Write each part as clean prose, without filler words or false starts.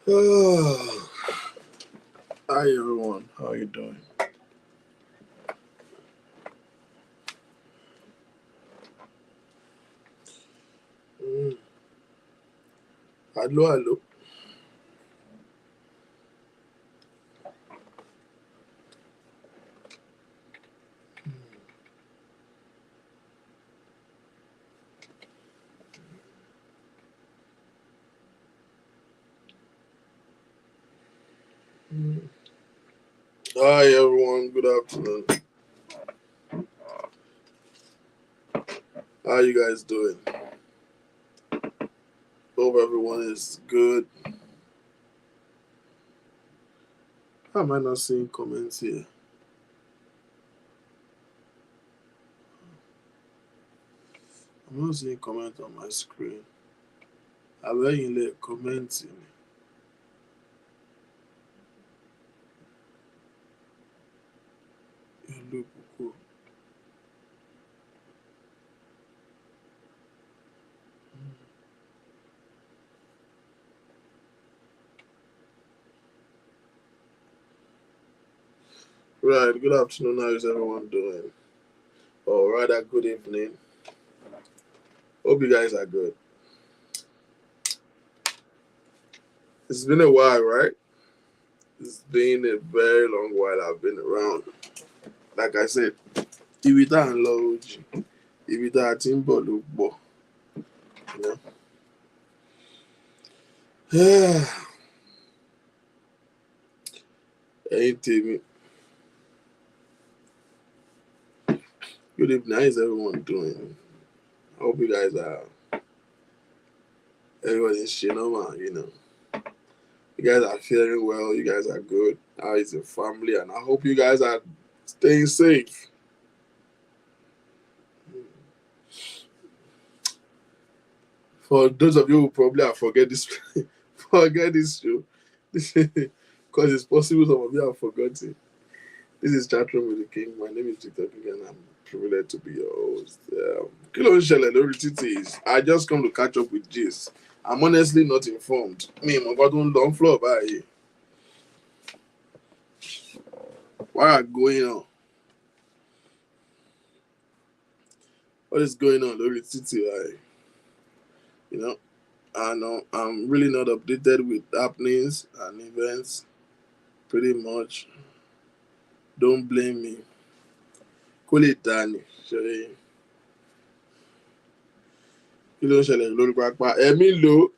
Hi everyone, how are you doing? Mm. Hello, hello. Mm. Hi everyone, good afternoon. How you guys doing? Hope everyone is good. How am I not seeing comments here? I'm not seeing comment on my screen. I'm very commenting. Hello, Coco. Right, good afternoon. How is everyone doing? Or rather, good evening. Hope you guys are good. It's been a while, right? It's been a very long while I've been around. Like I said, ibi tá à ń lọ ó jìn, ibi tá a ti ń bọ̀ ló pọ̀. You know? Ẹ̀yin tèmi, good evening. How is everyone doing? I hope you guys are, everybody's normal. You guys are feeling well, you guys are good. How is your family? And I hope you guys are staying safe. For those of you who probably have forget this forget this show. Because it's possible some of you have forgotten. This is Chatroom with the King. My name is Victor King and I'm privileged to be your host. Kí ló ń ṣẹlẹ̀ lórí títì? I just come to catch up with Jace. I'm honestly not informed. Me, my God, don't floor by. What are going on? What is going on lórí títì? You know, I know I'm really not updated with happenings and events. Pretty much. Don't blame me. Kó lè dá ni. Ṣé kí ló ń ṣẹlẹ̀ lórí pápá? Ẹ̀mí lo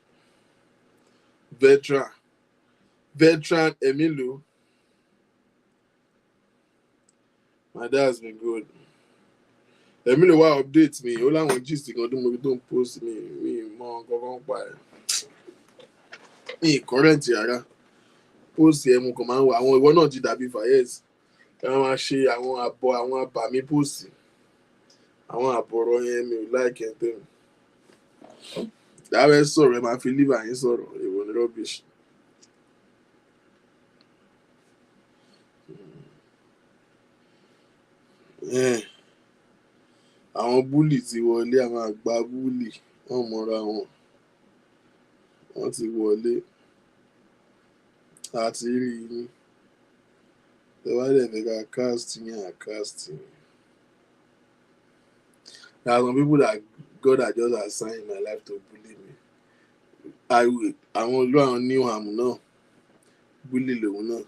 veteran ẹ̀mí lo. My dad has been good. Ẹ̀mí lo wá update mi. Ó láwọn gist kan tó mo fi tó ń post mi mọ kankan pa ẹ̀. Mi current rárá. Post ẹ̀ mo kàn máa ń wọ àwọn ìwọ náà ti dàbí Fayez. Ẹ máa ṣe àwọn àbọ̀ àwọn àbàmì post. Àwọn àbọ̀rọ̀ yẹn mi ò like ẹ̀ tẹ́lẹ̀. Dáwẹ́ sọ̀rọ̀ ẹ máa fi liver yín sọ̀rọ̀ èwo ni rubbish. Àwọn búlì ti wọlé, àwọn àgbà búlì wọ́n mọra wọn. Wọ́n ti wọlé. A ti rí yín. Tẹ bá dẹ̀ fẹ́ ká cast yín à cast yín. There are some people that God has just assigned in my life to bully me. Àwọn olú àwọn new ham náà bully lòun náà.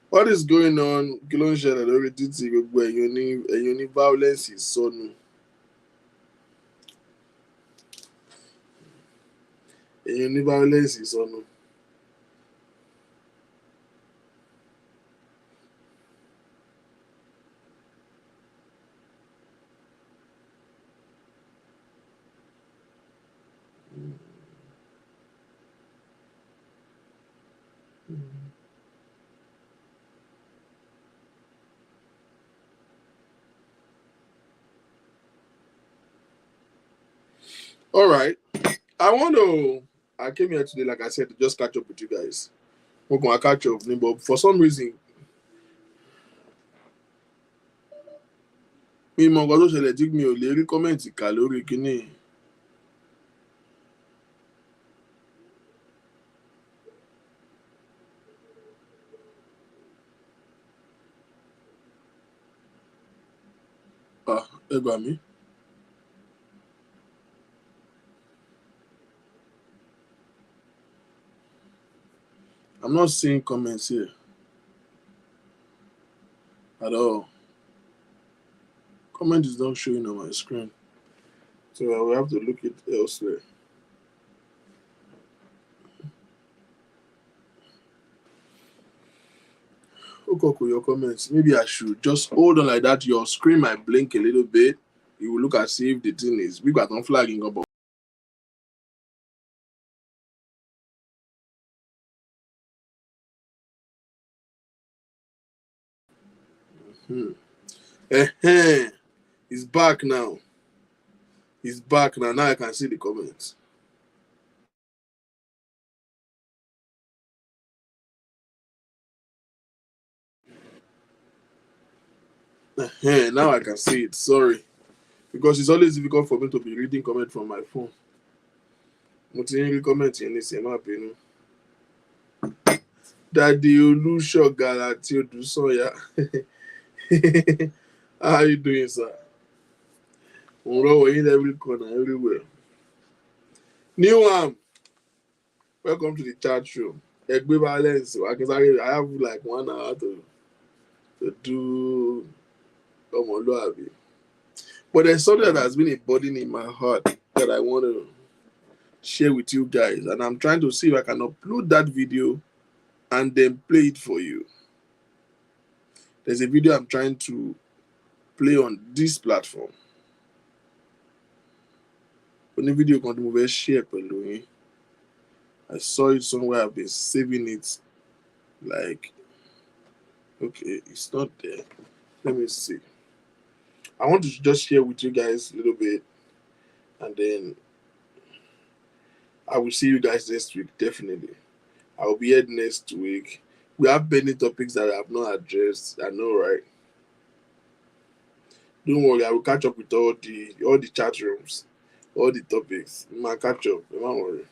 What is going on? Kí ló ń ṣẹlẹ̀ lórí títì gbogbo ẹ̀yin oní violence sọnù? Ẹ̀yin oní violence sọnù. All right. I came here today, like I said, to just catch up with you guys. We're going to catch up, but for some reason, mi mọ nǹkan tó ṣẹlẹ̀ tí mi ò lè rí kọ́mẹ̀ntì kà lórí kíní. got me. I'm not seeing comments here at all. Comment is not showing on my screen, so I will have to look it elsewhere. Okay, your comments. Maybe I should just hold on like that. Your screen might blink a little bit. You will look as if the thing is we got on flagging up. He's back now. He's back now. Now I can see the comments. Now I can see it. Sorry. Because it's always difficult for me to be reading comment from my phone. Mo ti ń rí comment yẹn nísìnyí, má bínú. Daddy Olúṣọ̀gá àti Odùsànyà. How are you doing, sir? In every corner, everywhere. Newham, welcome to the chat room. Egbe Valence, I have like 1 hour to do Omoluabi. But there's something that has been a burden in my heart that I want to share with you guys. And I'm trying to see if I can upload that video and then play it for you. There's a video I'm trying to play on this platform. When the video can move share, I saw it somewhere. I've been saving it. Like, okay, it's not there. Let me see. I want to just share with you guys a little bit, and then I will see you guys next week. Definitely, I will be here next week. We have many topics that I have not addressed. I know, right? Don't worry, I will catch up with all the chat rooms, all the topics. My catch up. Don't worry.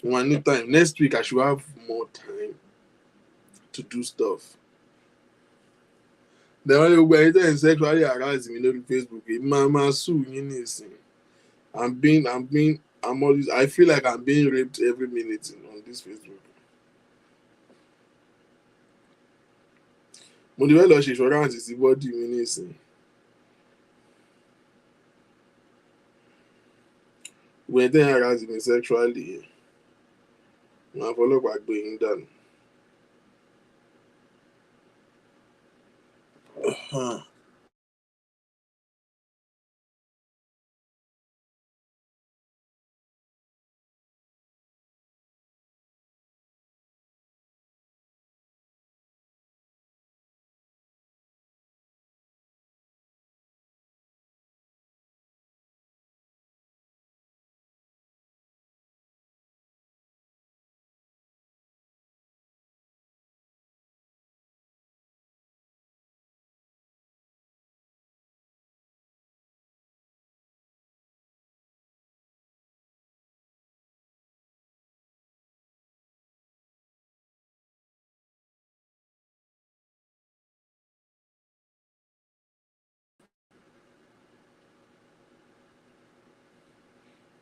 One new time next week, I should have more time to do stuff. The only way is sexually harassing me on Facebook. Mama Sue, I feel like I'm being raped every minute on this Facebook. Mo ti fẹ́ lọ ṣe insurance sí bọ́dì mi nísìn. When they harass me sexually, màá fọlọ́pàá gbé yín dànù.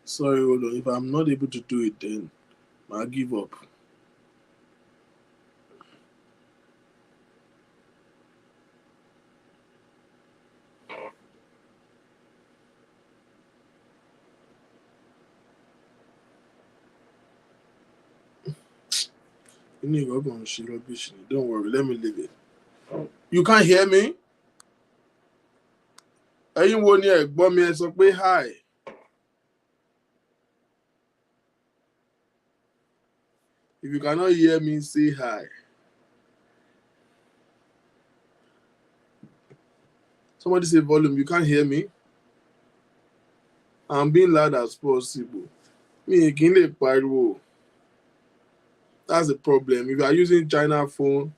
Sorry, hold on. If I'm not able to do it, then I'll give up. Don't worry, let me leave it. You can't hear me? Ẹ̀yin wo ni ẹ̀gbọ́n mi ẹ sọ pé hi? If you cannot hear me, say hi. Somebody say volume. You can't hear me? I'm being loud as possible. Mi kì í lè pariwo. That's the problem. If you are using China phone,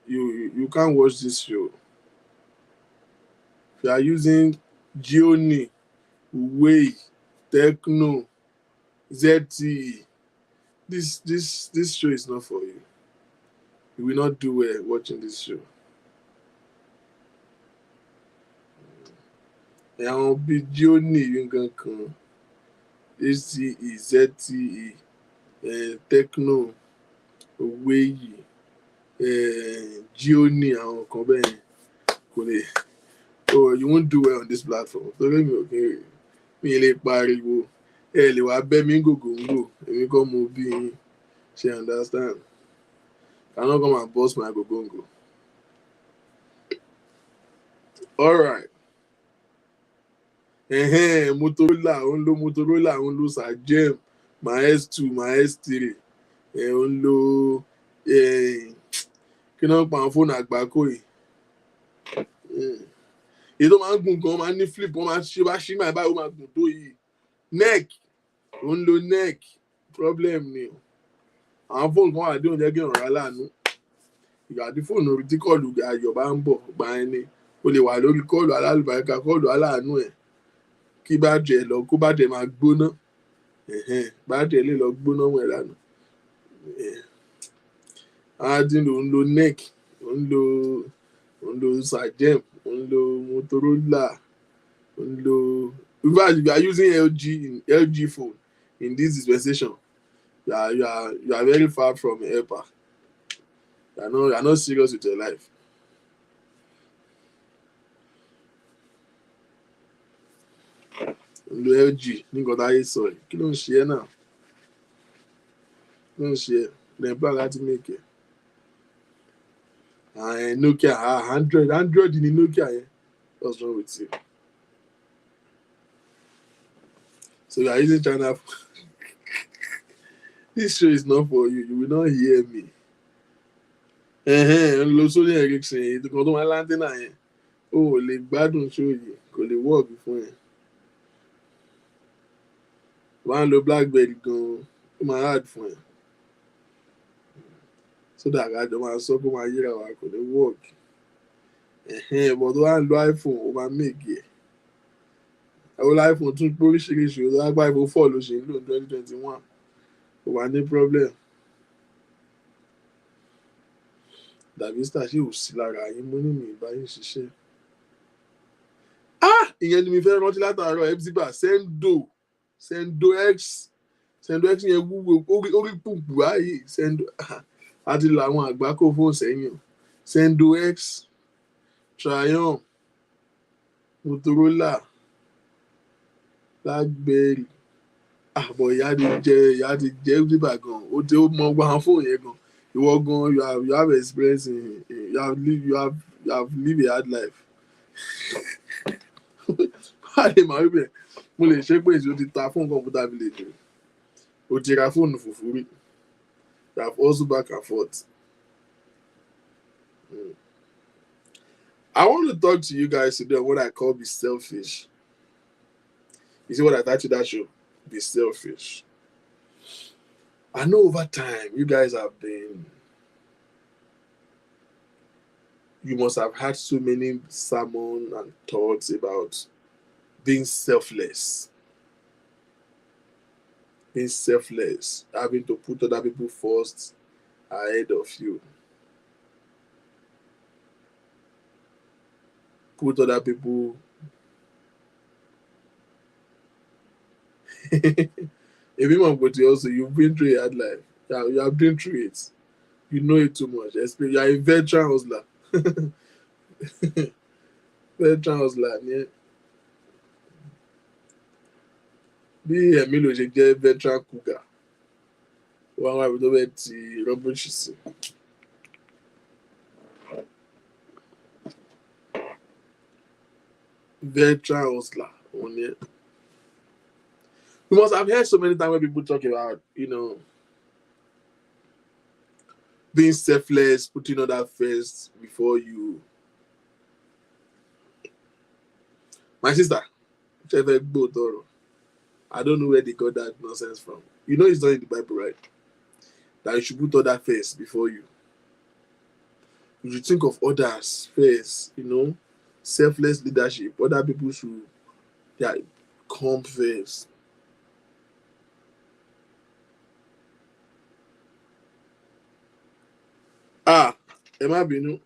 you can't watch this show. If you are using Gioni, Huawei, Tecno, ZTE, this show is not for you. You will not do well watching this show. àwọn bíi Gioni nǹkan kan HCE ZTE Tecno Huawei Gioni àwọn kan bẹ́ẹ̀ kò lè you won't do well on this platform torí mi ò kí mi lè pariwo ẹ lè wá bẹ́ mi gògóńgò èmi kọ́ mo bí yín ṣe understand I no come and burst my gògóńgò. Alright. Motorola òun lo Motorola òun lo Sagem my S2 my S3 òun lo kí náà pa àwọn fóònù àgbákò yìí èyí tó máa ń gùn gan máa ń ní flip wọn máa ṣe bá ṣí máa báyìí ó máa gùn tó yìí neck òun lo neck problem ni o àwọn fóònù kan wà dé oúnjẹ kí ọ̀rọ̀ aláàánú ìgbà tí fóònù orí tí kọ́ọ̀lù ayọ̀ bá ń bọ̀ gbà ẹni o lè wà lórí kọ́ọ̀lù alálùbáríkà kọ́ọ̀lù aláàánú ẹ̀ kí bátìrì ẹ̀ lọ kó bátìrì ẹ̀ máa gbóná bátìrì ẹ̀ lè lọ gbóná wọn ẹ̀ lánàá adin òun lo neck òun lo Sagem òun lo Motorola òun lo in fact if you are using LG phone in this dispensation you are very far from helper you are not serious with your life. Lo LG ní nǹkan táyé sọ ẹ̀ kí ló ń ṣe ẹ́ náà kí ló ń ṣe ẹ́ lẹ́yìn plan láti make ẹ̀ Nokia Android ní Nokia yẹn what's wrong with you so you are using China this show is not for you will not hear me lo Sony Ericsson yìí kan tó máa láńtẹ́nà yẹn o ò lè gbádùn show yìí kò lè work fún ẹ. Wọ́n á lo BlackBerry gan-an ó máa hard fún ẹ so that àjọ máa sọ pé ó máa yíra wa kò ní work but tó wá ń lo iPhone ó máa make ẹ̀ àwọn iPhone tún pé oríṣiríṣi ó lágbá iPhone 4 ló ṣe ń lò ní 2021 kò wá ní problem Davista ṣì ò sí lára yín mo ní mi ìbáyín ṣiṣẹ́ ìyẹn ni mi fẹ́ rántí látàárọ̀ epsiba Sendo X yẹn wúwo orí pùpù báyìí Sendo àti làwọn àgbákò fóònù sẹ́yìn Sendo X Triumph Motorola BlackBerry àbọ̀ ìyá ti jẹ́ epsiba gan ó ti mọ gbọ́ àwọn fóònù yẹn gan ìwọ gan you have experience you have live a hard life báyìí màá rí bẹ́ẹ̀ mo lè ṣe pé èsì ó ti ta fóònù kọ̀ǹpútà village ó ti ra fóònù fùfú rí you have also back and forth. I want to talk to you guys today on what I call be selfish. You see what I titled that show? Be selfish. I know over time you guys you must have had so many sermons and thoughts about being selfless, having to put other people first ahead of you. Put other people if you want to also you've been through a hard life. Yeah, you have been through it. You know it too much. You are a veteran hustler. Veteran hustler, yeah. Bí ẹ̀mí ló ṣe jẹ́ veteran cougar wọ́n wá ibi tó bẹ́ẹ̀ ti rọ́bìṣì sí. Veteran hustler òun ni ẹ. You must have heard so many times when people talk about being selfless, putting others first before you. My sister, I don't know where they got that nonsense from. You know it's not in the Bible, right? That you should put others first before you. You should think of others first, selfless leadership. Other people should come first. Ẹ má bínú.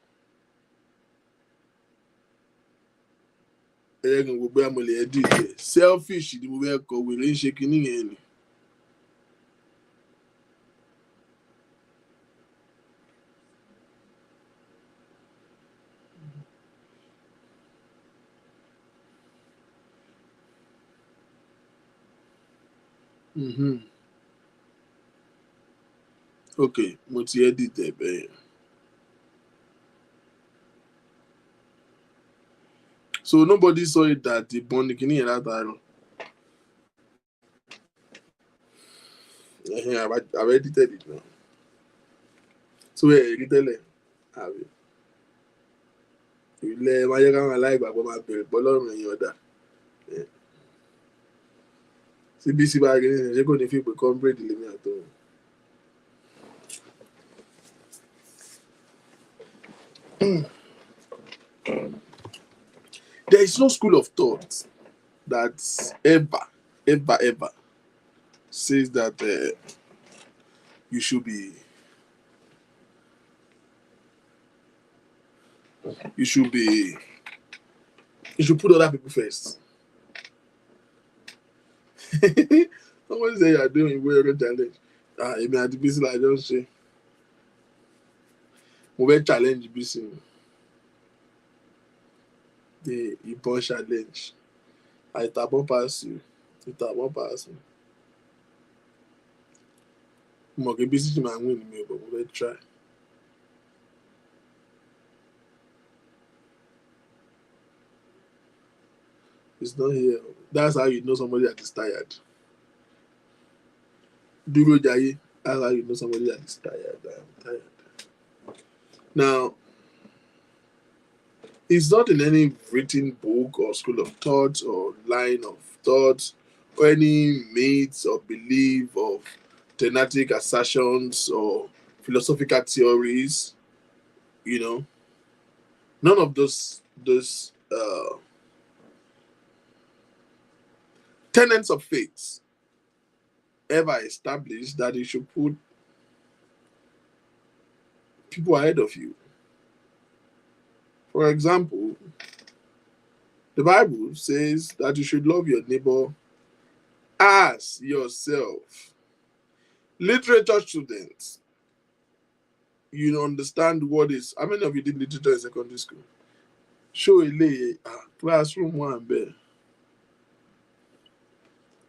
Ẹ jẹ́ kí n wo bóyá mo lè edit ẹ̀. Selfish ni mo fẹ́ kọ wèrè ń ṣe kinní yẹn ni. Okay, mo ti edit ẹ̀ bẹ́ẹ̀. So nobody saw it that the bond kinní yẹn látàárọ̀. I've edited it now. So rí tẹ́lẹ̀ àbí ilẹ̀ máa yẹ káwọn aláìgbàgbọ́ máa bẹ̀rẹ̀ pọ̀ lọ́rùn ẹ̀yìn ọ̀dà. CBC bá rí nìyẹn ṣé kò ní fi pé comrade lèmi àtọ́. There is no school of thought that ever says that you should put other people first. Somebody say you are doing well challenge. Èmi àti Bísí la jọ ń ṣe. Mo fẹ́ challenge Bísí. The ìbọn challenge. Àìtàbọ̀ pass you. Ìtàbọ̀ pass me. Mo mọ̀ pé Bísí ti máa ń win mi, but mo fẹ́ try. It's not here. That's how you know somebody that is tired. Dúró jayé. That's how you know somebody that is tired. I'm tired. Now, it's not in any written book or school of thought or line of thought or any myths or belief of theoretic assertions or philosophical theories, you know. None of those tenets of faith ever established that you should put people ahead of you. For example, the Bible says that you should love your neighbor as yourself. Literature students, you understand what is. How many of you did literature in secondary school? Show a classroom one bed.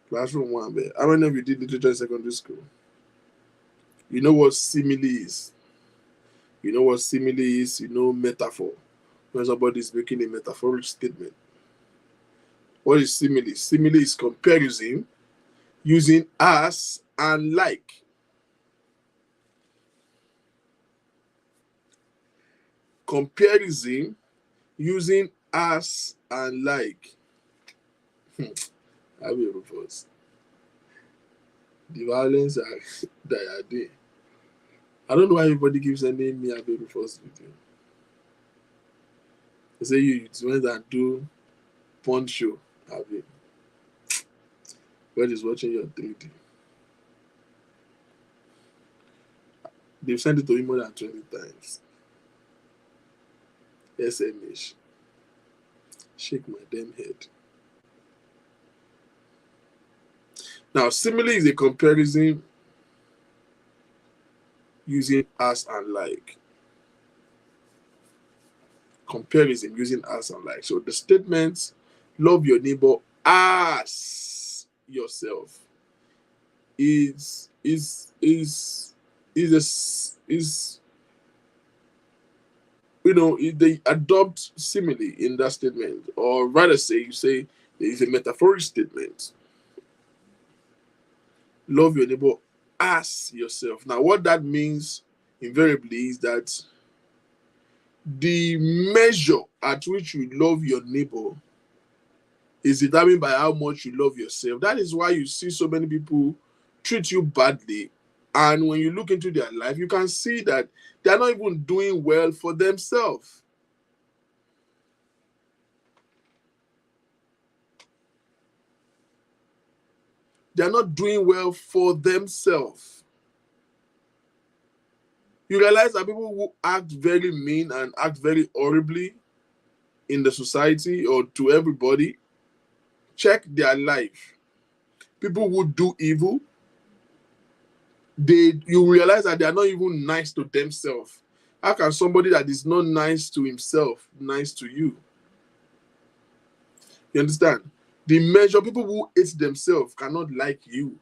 Classroom one bed. How many of you did literature in secondary school? You know what simile is. You know what simile is. You know metaphor. When somebody is making a metaphorical statement. What is simile? Simile is comparison using as and like. Comparison using as and like. I will reverse. The violence that are there. I don't know why everybody keeps sending me Abbey Rufus video. They say you went and do porn show, Abbey. God is watching your 3D. They've sent it to him more than 20 times. SMH. Shake my damn head. Now, simile is a comparison using as and like. Comparison using as and like. So the statement, love your neighbor as yourself, is they adopt simile in that statement, or rather say you say there is a metaphoric statement. Love your neighbor as yourself. Now, what that means invariably is that the measure at which you love your neighbor is determined by how much you love yourself. That is why you see so many people treat you badly. And when you look into their life, you can see that they are not even doing well for themselves. They are not doing well for themselves. You realize that people who act very mean and act very horribly in the society or to everybody check their life. People who do evil, you realize that they are not even nice to themselves. How can somebody that is not nice to himself nice to you? You understand? The measure, people who hate themselves cannot like you.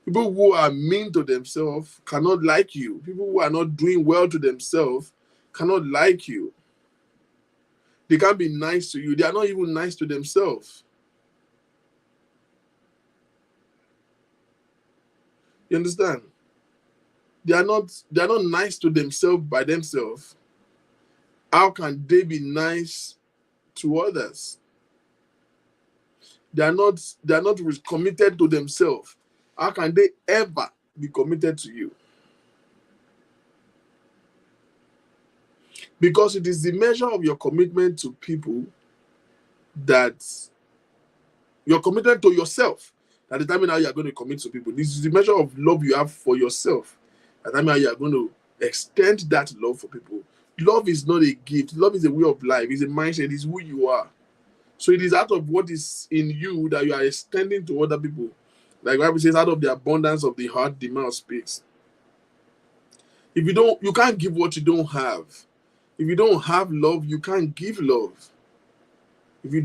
People who are mean to themselves cannot like you. People who are not doing well to themselves cannot like you. They can't be nice to you. They are not even nice to themselves. You understand? They are not nice to themselves by themselves. How can they be nice to others? They are not committed to themselves. How can they ever be committed to you? Because it is the measure of your commitment to people that your commitment to yourself that determine how you are going to commit to people. This is the measure of love you have for yourself that determine how you are going to extend that love for people. Love is not a gift. Love is a way of life. It's a mindset. It's who you are. So it is out of what is in you that you are extending to other people. Like the Bible says, out of the abundance of the heart, the mouth speaks. If you can't give what you don't have. If you don't have love, you can't give love. If you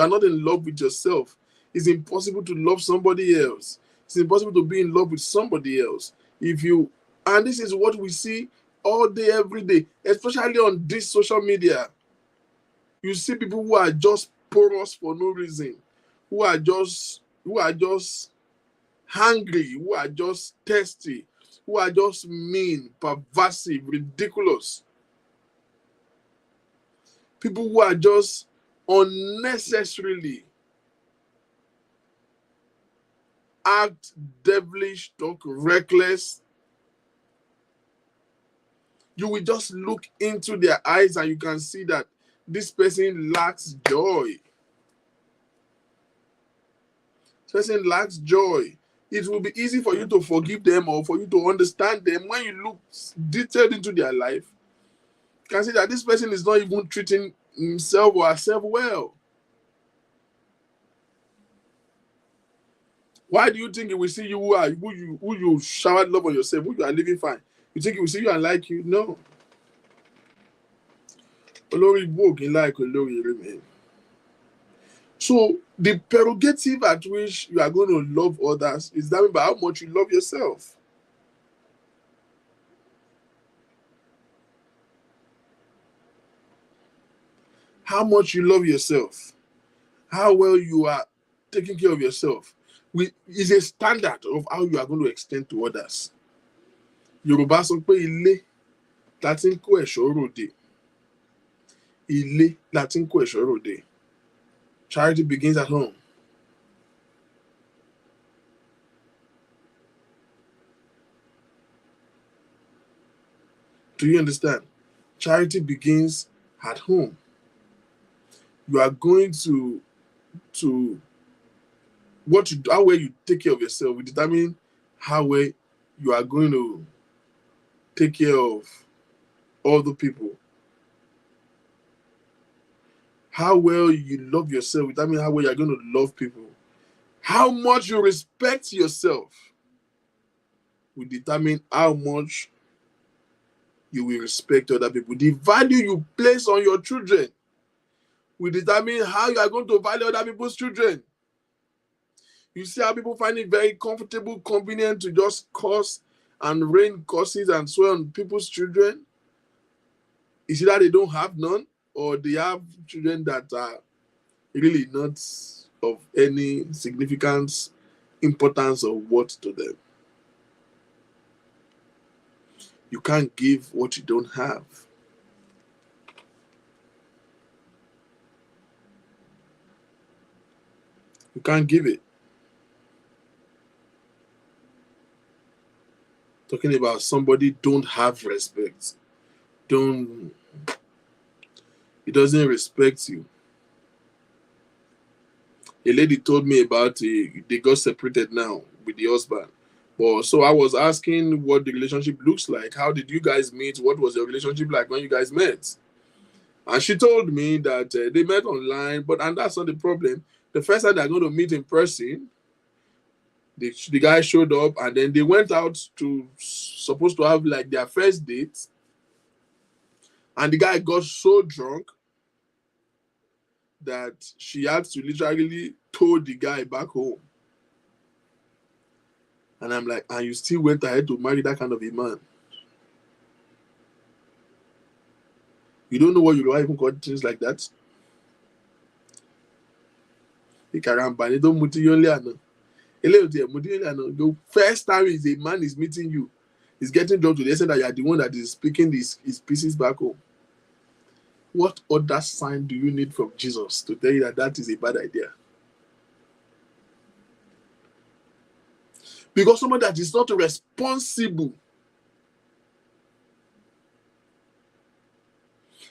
are not in love with yourself, it's impossible to love somebody else. It's impossible to be in love with somebody else. And this is what we see all day, every day, especially on this social media. You see people who are just porous for no reason, who are just hungry, who are just thirsty, who are just mean, perversive, ridiculous. People who are just unnecessarily act devilish, talk reckless. You will just look into their eyes and you can see that this person lacks joy. This person lacks joy. It will be easy for you to forgive them or for you to understand them when you look detailed into their life. You can see that this person is not even treating himself or herself well. Why do you think he will see you who you showered love on yourself, who you are living fine? You think he will see you and like you? No. So the prerogative at which you are going to love others is determined by how much you love yourself. How much you love yourself, how well you are taking care of yourself, is a standard of how you are going to extend to others. Yorùbá sọ pé ilé la ti ń kó ẹ̀ṣọ́ ròde. Ilé la ti ń kó ẹ̀ṣọ́ ròde. Charity begins at home. Do you understand? Charity begins at home. You are going to how well you take care of yourself will determine how well you are going to take care of other people. How well you love yourself will determine how well you are going to love people. How much you respect yourself will determine how much you will respect other people. The value you place on your children will determine how you are going to value other people's children. You see how people find it very comfortable, convenient to just curse and rain curses and swear on people's children. Is it that they don't have none, or they have children that are really not of any significance, importance, or worth to them? You can't give what you don't have. You can't give it. Talking about somebody don't have respect. He doesn't respect you. A lady told me about they got separated now with the husband. Well, so I was asking what the relationship looks like. How did you guys meet? What was your relationship like when you guys met? And she told me that they met online, and that's not the problem. The first time they're going to meet in person, the guy showed up, and then they went out to supposed to have like their first date, and the guy got so drunk that she had to literally tow the guy back home. And I'm like, and you still went ahead to marry that kind of a man? You don't know what you even got things like that? The first time a man is meeting you, is getting drunk to the extent that you are the one that is speaking his pieces back home. What other sign do you need from Jesus to tell you that that is a bad idea? Because someone that is not responsible,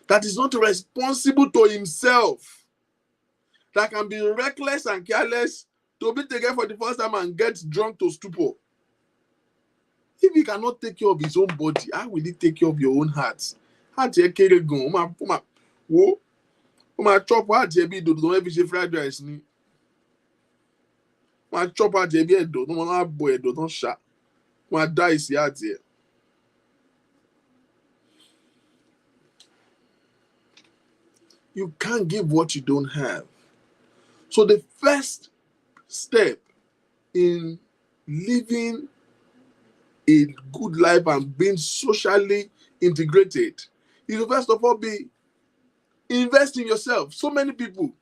that is not responsible to himself, that can be reckless and careless, to be taken for the first time and get drunk to stupor. If he cannot take care of his own body, how will he take care of your own heart? Heart here carry gun. Ma chop heart here be do don't ever say fried rice ni. Ma chop heart here be do no ma boy do don't sha. Ma die is heart here. You can't give what you don't have. So the first step in living a good life and being socially integrated is to first of all invest in yourself. So many people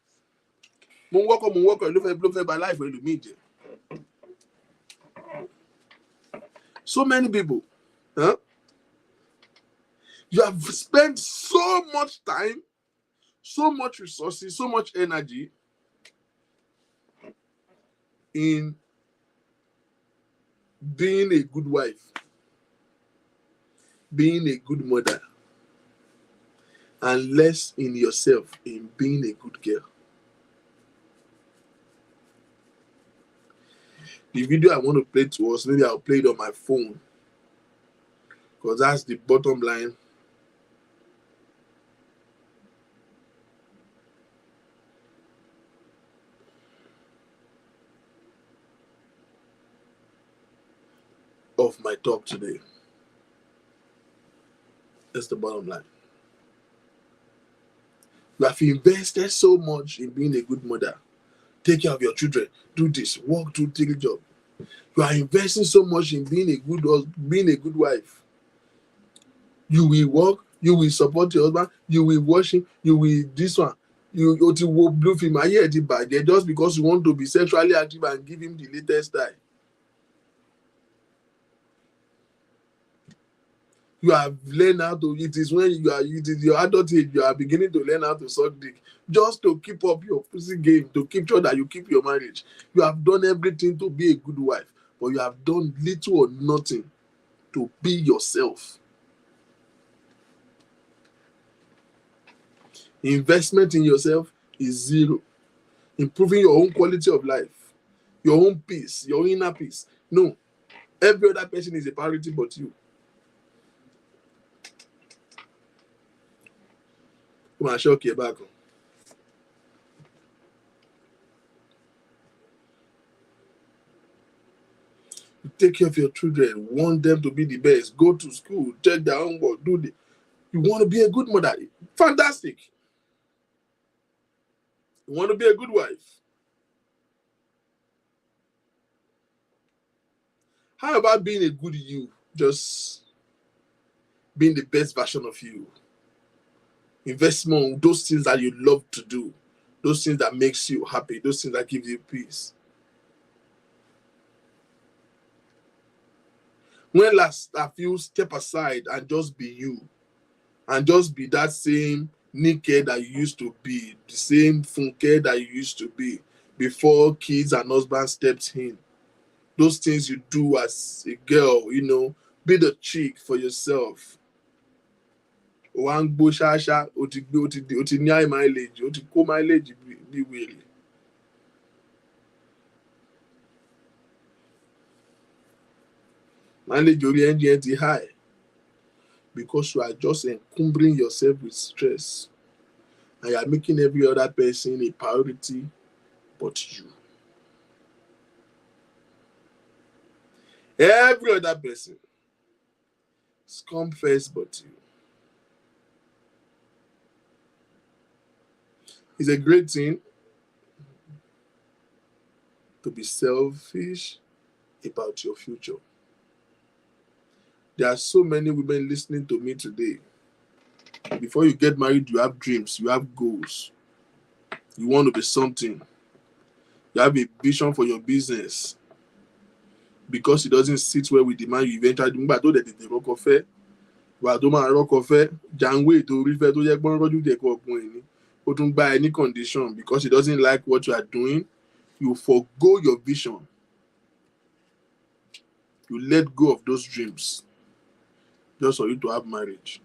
so many people, you have spent so much time, so much resources, so much energy in being a good wife, being a good mother, and less in yourself in being a good girl. The video I want to play to us, maybe I'll play it on my phone, because that's the bottom line. Of my talk today. That's the bottom line. You have invested so much in being a good mother. Take care of your children. Do this. Work, do take a job. You are investing so much in being a good wife. You will work. You will support your husband. You will wash him. You will this one. You will blue film. I hear it bad just because you want to be sexually active and give him the latest style. You have learned how to. It is when it is your adult age, you are beginning to learn how to suck dick, just to keep up your pussy game, to keep sure that you keep your marriage. You have done everything to be a good wife, but you have done little or nothing to be yourself. Investment in yourself is zero. Improving your own quality of life, your own peace, your inner peace. No, every other person is a priority but you. Come on, shock your back. Take care of your children, want them to be the best, go to school, check their homework, do the. You want to be a good mother, fantastic. You want to be a good wife. How about being a good you? Just being the best version of you. Invest more on those things that you love to do, those things that makes you happy, those things that give you peace. When last have you step aside and just be you, and just be that same Nike that you used to be, the same Funke that you used to be before kids and husband stepped in? Those things you do as a girl, be the chick for yourself. One bushasha, oti near mileage, oti co mileage be weary. Mileage oriented high because you are just encumbering yourself with stress. and you are making every other person a priority but you. Every other person come first but you. It's a great thing to be selfish about your future. There are so many women listening to me today. Before you get married, you have dreams, you have goals. You want to be something. You have a vision for your business. Because it doesn't sit well with the man you eventually nígbà tó dẹ̀ tètè rọ́kọ fẹ́ wà tó máa rọ́kọ fẹ́ jàǹwé tó rí fẹ́ tó yẹ gbọ́n rọ́jú dẹ̀kọ́ ọkùnrin ni ó tún gba any condition because he doesn't like what you are doing. You forgo your vision. You let go of those dreams just for you to have marriage.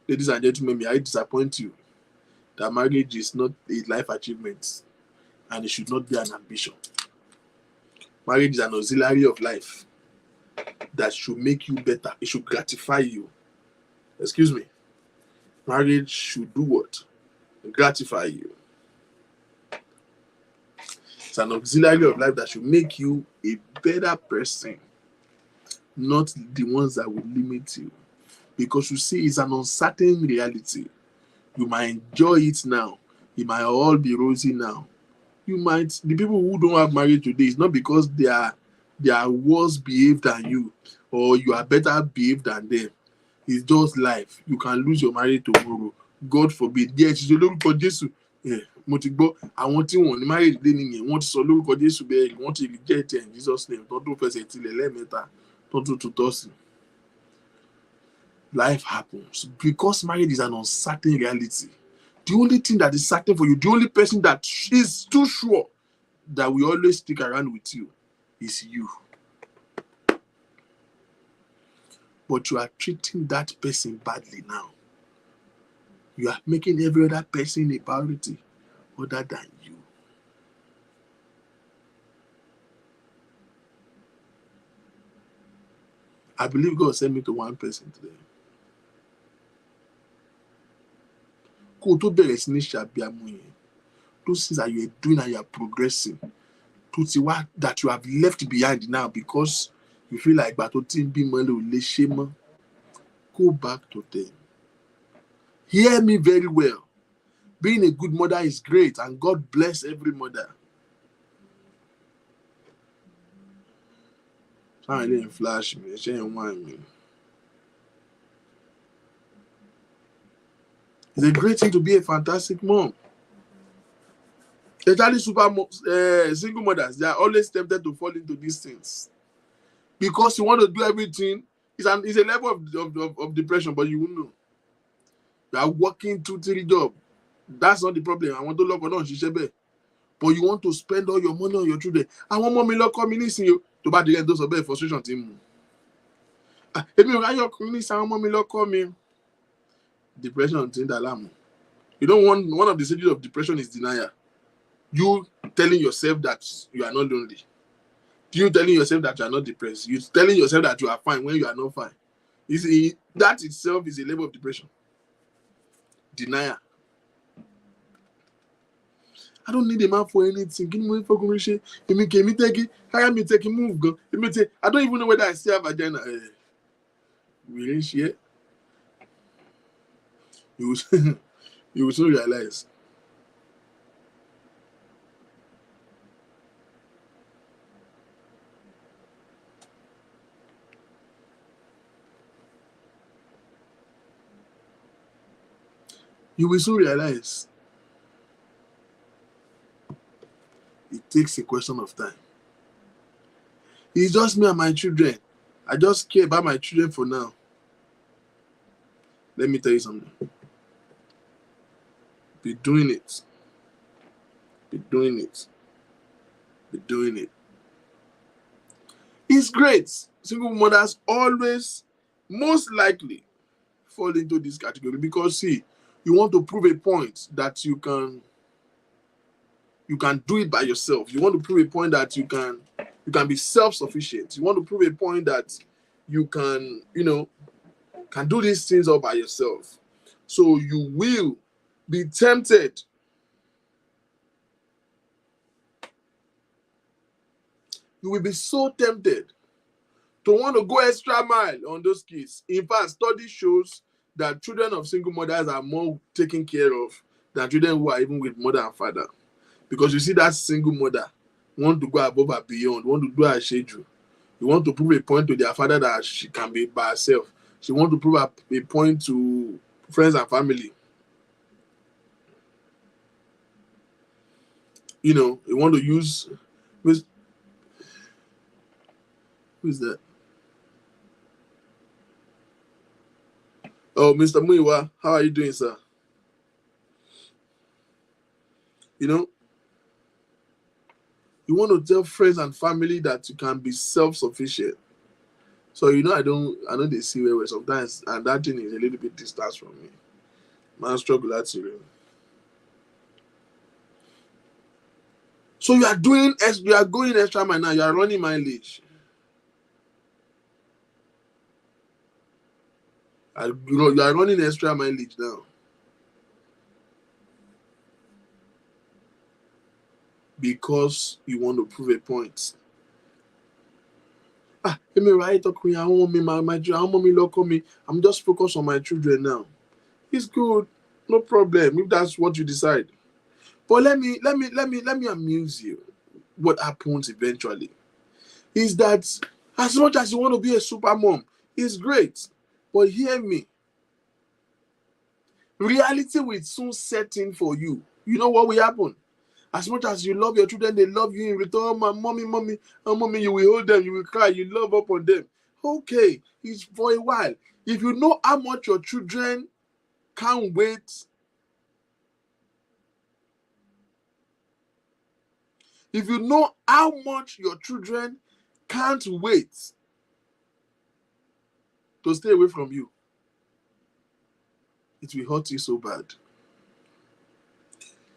Ladies and gentlemen, may I disappoint you that marriage is not a life achievement and it should not be an ambition. Marriage is an auxiliary of life that should make you better. It should gratify you. Excuse me. Marriage should do what? Gratify you. It's an auxiliary of life that should make you a better person, not the ones that will limit you. Because you see, it's an uncertain reality. You might enjoy it now. It might all be rosy now. The people who don't have marriage today, it's not because they are worse behaved than you or you are better behaved than them. It's just life. You can lose your marriage tomorrow. God forbid. Yes, it's lórúkọ Jésù. Mo ti gbọ́ àwọn tí wọ́n ní marriage dé nìyẹn wọ́n ti sọ lórúkọ Jésù bẹ́ẹ̀ wọ́n ti reject in Jesus name tó tún fẹsẹ̀ tilẹ̀ lẹ́ẹ̀mẹ́ta tó tún tutọ́ sí. Life happens because marriage is an uncertain reality. The only thing that is certain for you, the only person that is too sure that will always stick around with you is you. But you are treating that person badly now. You are making every other person a priority other than you. I believe God sent me to one person today. Kó tó bẹ̀rẹ̀ sí ní ṣàbíamọ yẹn, those things that you are doing and you are progressing, tó ti wá that you have left behind now because you feel like gbà tó ti ń bímọ lè ò lè ṣe mọ́. Go back to them. Hear me very well. Being a good mother is great and God bless every mother. I didn't flash me. She didn't want me. It's a great thing to be a fantastic mom. Especially single mothers, they are always tempted to fall into these things. Because you want to do everything. It's a level of depression, but you won't know. You are working 2-3 jobs. That's not the problem. I want to lock on. But you want to spend all your money on your children. I want mommy lock on you to buy the those of frustration team. If you got your community, I want mommy lock on me. Depression thing that alarm. You don't want one of the stages of depression is denial. You telling yourself that you are not lonely. You telling yourself that you are not depressed. You telling yourself that you are fine when you are not fine. You see, that itself is a level of depression. Denial. I don't need a man for anything. Give me for commission. If me take it, hire me take a move. Go. I don't even know whether I still have vagina. We ain't shit. You will soon realize. You will soon realize. It takes a question of time. It's just me and my children. I just care about my children for now. Let me tell you something. Be doing it. Be doing it. Be doing it. It's great. Single mothers always, most likely, fall into this category because, see, you want to prove a point that you can do it by yourself. You want to prove a point that you can be self-sufficient. You want to prove a point that you can do these things all by yourself. So you will be tempted. You will be so tempted to want to go extra mile on those kids. In fact, study shows that children of single mothers are more taken care of than children who are even with mother and father. Because you see that single mother want to go above and beyond, want to do her schedule. You want to prove a point to their father that she can be by herself. She want to prove a point to friends and family. You know, you want to use... Who is that? Oh, Mr. Muiwa, how are you doing, sir? You know, you want to tell friends and family that you can be self-sufficient. So, you know, I know they see where sometimes, and that thing is a little bit distance from me. Man, struggle that serious. So you are going extra mile now. You are running mileage. You are running extra mileage now. Because you want to prove a point. I'm just focused on my children now. It's good, no problem if that's what you decide. But let me amuse you. What happens eventually is that as much as you want to be a super mom, it's great. But hear me. Reality will soon set in for you. You know what will happen? As much as you love your children, they love you in return. Oh, mommy, you will hold them, you will cry, you love up on them. Okay, it's for a while. If you know how much your children can't wait, if you know how much your children can't wait to stay away from you, it will hurt you so bad.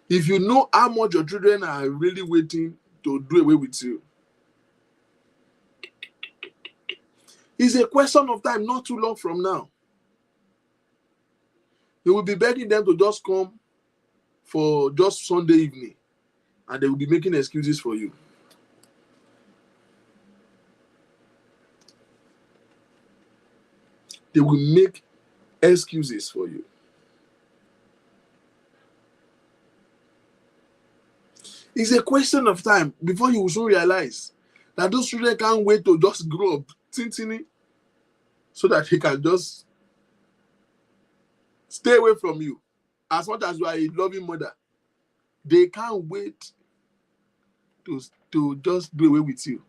If you know how much your children are really waiting to do away with you, it's a question of time, not too long from now. You will be begging them to just come for just Sunday evening, and they will be making excuses for you. They will make excuses for you. It's a question of time before you will soon realize that those children can't wait to just grow up tiny so that they can just stay away from you. As much as you are a loving mother, they can't wait to just do away with you.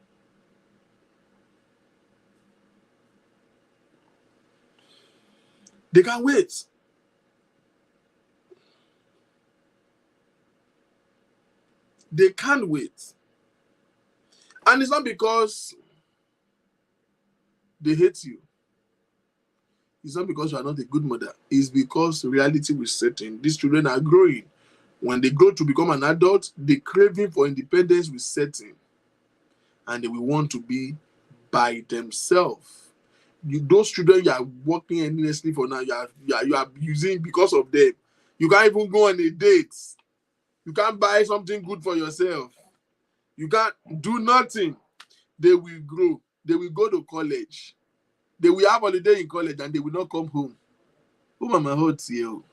They can't wait. They can't wait. And it's not because they hate you. It's not because you are not a good mother. It's because reality will set in. These children are growing. When they grow to become an adult, the craving for independence will set in. And they will want to be by themselves. Those children you are working endlessly for now, you are abusing because of them. You can't even go on a date. You can't buy something good for yourself. You can't do nothing. They will grow. They will go to college. They will have holiday in college and they will not come home. Who mama hurts you?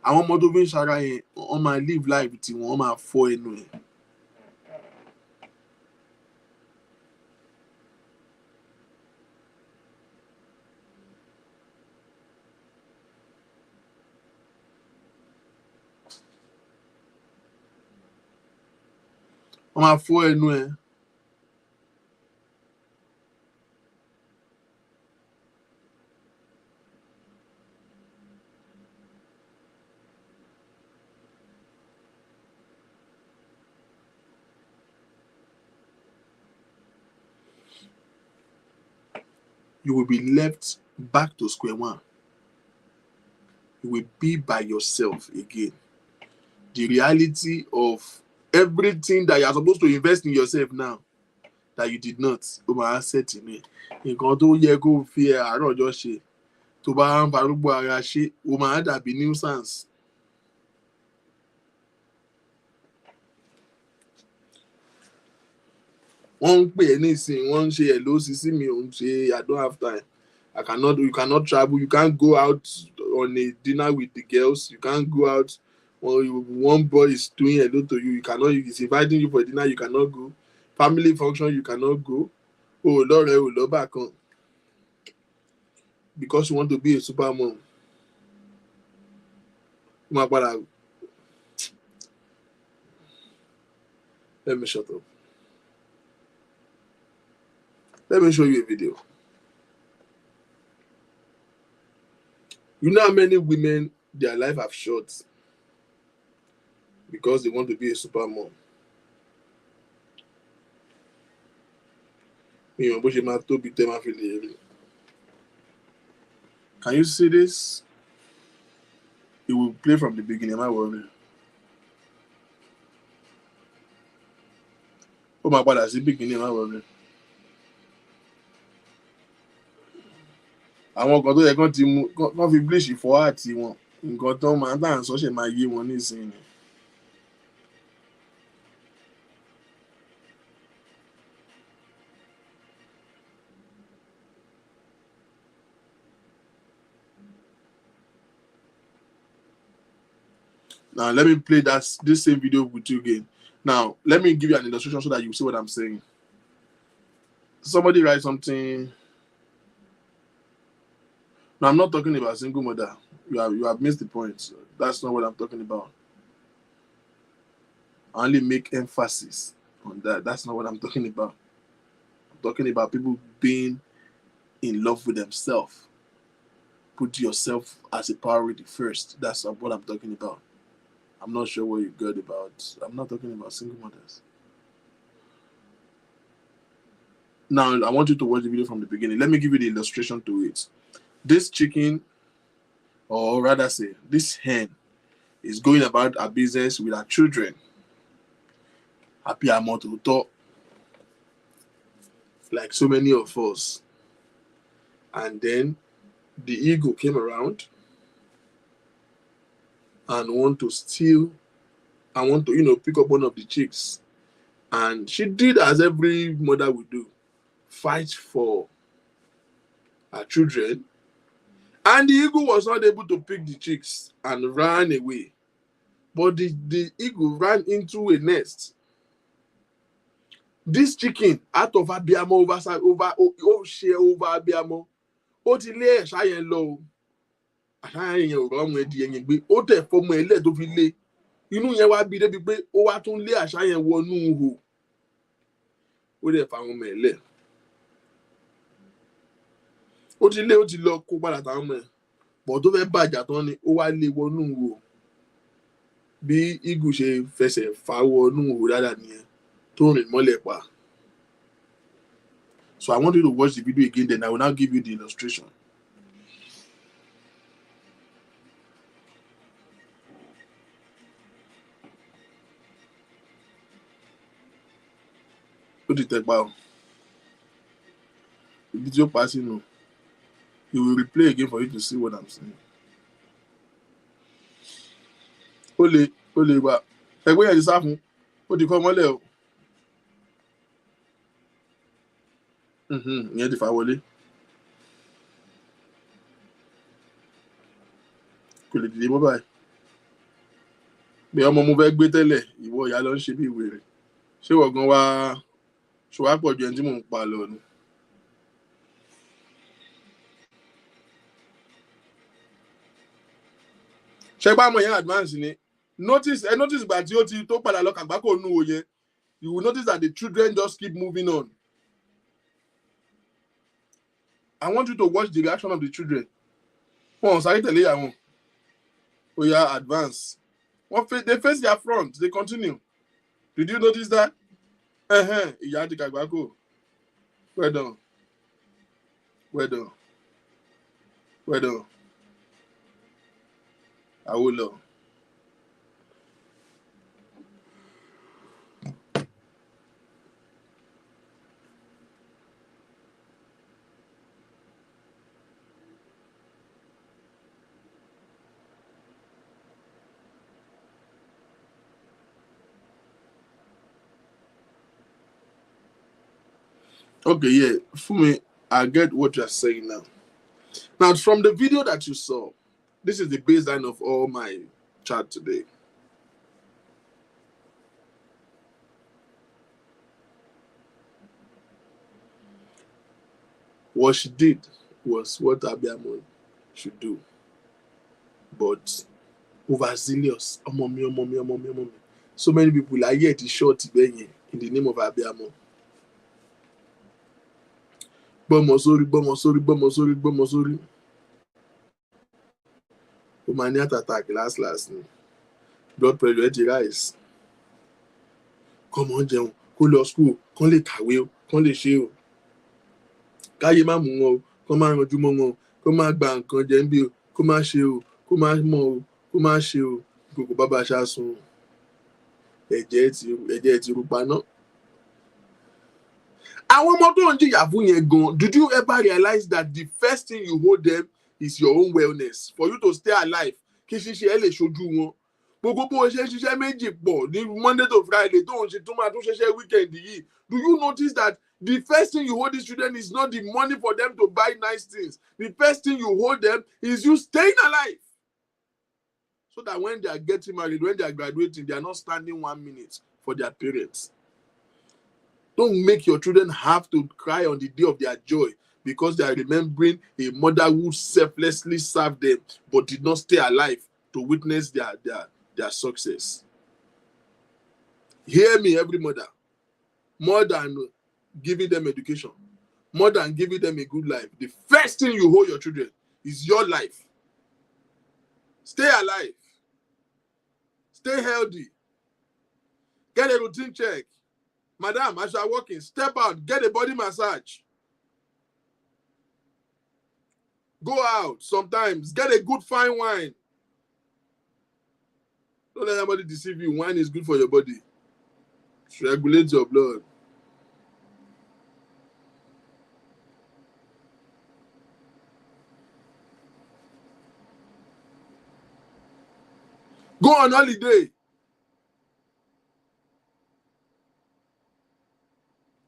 Àwọn ọmọ tó fi ń ṣara yẹn, wọ́n máa live life tí wọ́n máa fọ́ ẹnu ẹ̀. Wọ́n máa fọ́ ẹnu ẹ̀. You will be left back to square one. You will be by yourself again. The reality of everything that you are supposed to invest in yourself now that you did not, ó máa set in it. Nǹkan tó yẹ kó fi àárọ̀ ọjọ́ ṣe, tó bá ń farúgbó ara ṣe ó máa dàbí nuisance. wọ́n ń pè é nísìnyí wọ́n ń ṣe ẹ̀ ló sí mi òun ṣe I don't have time. You cannot travel, you can't go out on a dinner with the girls, you can't go out. One boy is doing hello to you, he's inviting you for dinner, you cannot go. Family function, you cannot go. Oh, lọ́rẹ̀ẹ́ ò lọ́bà kan. Because you want to be a super mom. Let me shut up. Let me show you a video. You know how many women their life have short because they want to be a super mom. Can you see this? It will play from the beginning. Am I worried? Oh my God, that's the beginning. Am I worried? Àwọn kan tó yẹ kán ti mú kán fi bleach fọ́ àti wọn nǹkan tó máa ń tà ń sọ́ṣẹ̀ máa yé wọn nísìnyí. Now let me play this same video with you again. Now let me give you an illustration so that you see what I'm saying. Somebody write something. No, I'm not talking about single mother. You have missed the point. That's not what I'm talking about. I only make emphasis on that. That's not what I'm talking about. I'm talking about people being in love with themselves. Put yourself as a priority first. That's what I'm talking about. I'm not sure what you got about. I'm not talking about single mothers. Now, I want you to watch the video from the beginning. Let me give you the illustration to it. This chicken, or rather say, this hen, is going about her business with her children. Happy Amoto, like so many of us. And then the ego came around and want to steal, I want to, pick up one of the chicks. And she did as every mother would do, fight for her children. And the eagle was not able to pick the chicks and ran away. But the eagle ran into a nest. This chicken, out of Abiamo over Abiamo, ó ti lé ẹ̀ṣá yẹn lọ o. Àṣá yẹn ò rọ́mọ ẹdí yẹn gbé. Ó tẹ̀ fọmọ ẹlẹ́ tó fi lé. Inú yẹn wá bí débi pé ó wá tún lé àṣá yẹn wọnú ihò. Ó dẹ̀ fa àwọn ọmọ ẹlẹ́. Ó ti lé ó ti lọ kó padà táwọn ọmọ ẹ̀. Bọ̀ tó fẹ́ bàjá tán ni ó wá lé wọnú ihò. Bí eagle ṣe fẹsẹ̀ fà wọnú ihò dáadáa nìyẹn. Tó rìn mọ́lẹ̀ pa. So I want you to watch the video again, then I will now give you the illustration. Put it back. The video passing now. You will replay again for you to see what I'm saying. Ole wa. Ẹgbẹ́ yẹn ti sá fún. Ó ti kọ́ mọ́lẹ̀ o. Ìyẹn ti fà wọlé. Kò lè dìde mọ́ báyìí. Bí ọmọ mo fẹ́ gbé tẹ́lẹ̀, ìwọ ìyá lọ ń ṣe bí ìwé rẹ̀. Ṣé wọ́n gan wá ṣùgbọ́n pọ̀ ju ẹni tí mò ń pa lọ ni. Ṣé bá mọ̀ yẹn advance ni? Notice ìgbà tí ó ti tó padà lọ kàgbákò nù òye. You will notice that the children just keep moving on. I want you to watch the reaction of the children. Wọ́n sáré tẹ̀lé àwọn. Oh yeah, advance. They face their front. They continue. Did you notice that? Ìyá ti kàgbákò. Well done. Well done. Well done. I will love. Okay, yeah. For me, I get what you're saying now. Now, from the video that you saw, this is the baseline of all my chat today. What she did was what Abiyamo should do, but overzealous. So many people are yet short in the name of Abiyamo. Gbọmọ ó máa ní heart attack last ni blood pressure ti rise kọ́mọ jẹun kó lọ school kán lè kàwé o kán lè ṣe o káyé má mú wọn o kán má ranjú mọ́ wọn o kó má gba nǹkan jẹ ń bí o kó má ṣe o kó má mọ o kó má ṣe o gbogbo bàbá ṣáṣun ẹ̀jẹ̀ ti rú paná. Àwọn ọmọ tó ń jìyà fún yẹn gan, did you ever realize that the first thing you hold them is your own wellness for you to stay alive? Kí ṣíṣe ẹ lè ṣojú wọn. Gbogbo bó ṣe ṣiṣẹ́ méjì pọ̀ ní Monday to Friday tó ń ṣe tó máa tún ṣiṣẹ́ weekend yìí. Do you notice that the first thing you hold these children is not the money for them to buy nice things. The first thing you hold them is you staying alive. So that when they are getting married, when they are graduating, they are not standing 1 minute for their parents. Don't make your children have to cry on the day of their joy because they are remembering a mother who selflessly served them but did not stay alive to witness their success. Hear me, every mother. More than giving them education, more than giving them a good life, the first thing you hold your children is your life. Stay alive. Stay healthy. Get a routine check. Madam, as you are working, step out, get a body massage. Go out sometimes, get a good fine wine. Don't let anybody deceive you. Wine is good for your body. It regulates your blood. Go on holiday.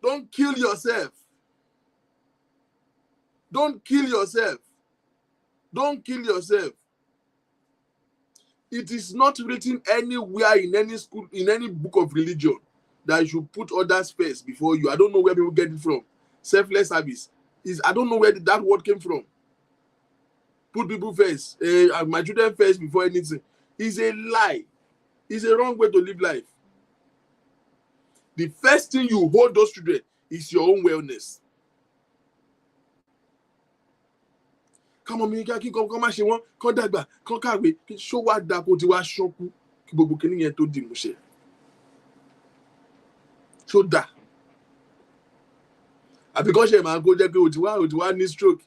Don't kill yourself. Don't kill yourself. Don't kill yourself. It is not written anywhere in any school, in any book of religion, that you should put others first before you. I don't know where people get it from. Selfless service. I don't know where that word came from. Put people first. My children first before anything. It's a lie. It's a wrong way to live life. The first thing you hold those children is your own wellness. Come on, come máa ṣe wọ́n, kán dàgbà, kán kàwé, ṣó wá dáa kó ti wá ṣọ́kú kí gbogbo kìíní yẹn tó di ìmúṣẹ. Ṣó dáa. Àbí kán ṣe máa kó jẹ́ pé o ti wá ní stroke,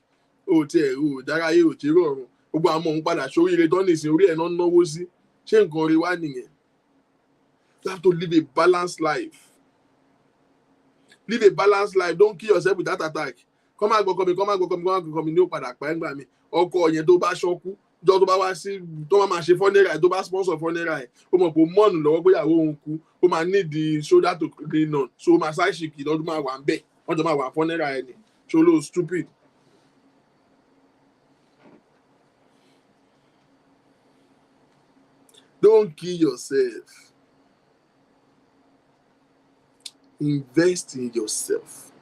o dáráyé, o ti rọrùn, gbogbo àwọn ọmọ òun padà ṣoríire tán nìsín orí ẹ̀ náà náwó sí. Ṣé nǹkan rí wá nìyẹn? You have to live a balanced life. Live a balanced life. Don't kill yourself with that attack. Come on, mi ní ó padà pa ẹ́ngbà mi. Ọkọ yẹn tó bá ṣọ́kú, jọ tó bá wá sí, tó máa ṣe funeral, tó bá sponsor funeral ẹ̀, ó mọ̀ pé mọ́ọ̀nù lọ́wọ́ pé ìyàwó òun kú, ó máa need the shoulder to lean on. So ó máa ṣáìṣìkì lọ́dún máa wà ń bẹ̀, wọ́n jọ máa wà funeral ẹ̀ ni. Ṣó ló stupid. Don't kill yourself. Invest in yourself.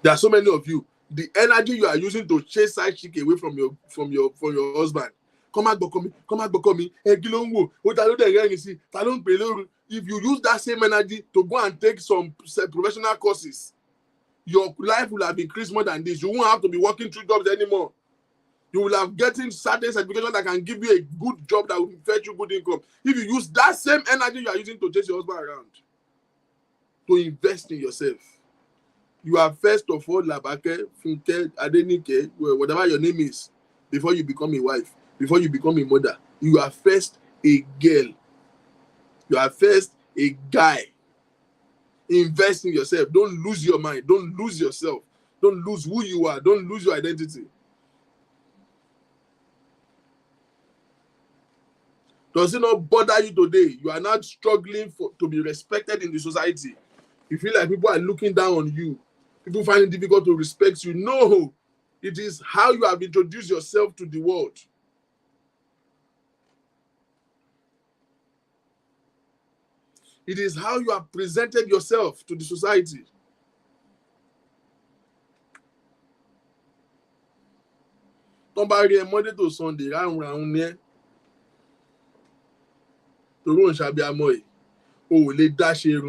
There are so many of you. The energy you are using to chase side chick away from your husband. Come back, me. If you use that same energy to go and take some professional courses, your life will have increased more than this. You won't have to be working 2 jobs anymore. You will have getting certain certification that can give you a good job that will fetch you good income. If you use that same energy you are using to chase your husband around, to invest in yourself. You are first of all Labake, Funke, Adenike, whatever your name is, before you become a wife, before you become a mother. You are first a girl. You are first a guy. Invest in yourself. Don't lose your mind. Don't lose yourself. Don't lose who you are. Don't lose your identity. Does it not bother you today? You are not struggling to be respected in the society. You feel like people are looking down on you. People find it difficult to respect you. No, it is how you have introduced yourself to the world. It is how you have presented yourself to the society. Somebody Monday to Sunday, round near. To run Shabi Amoy. Oh, let that share.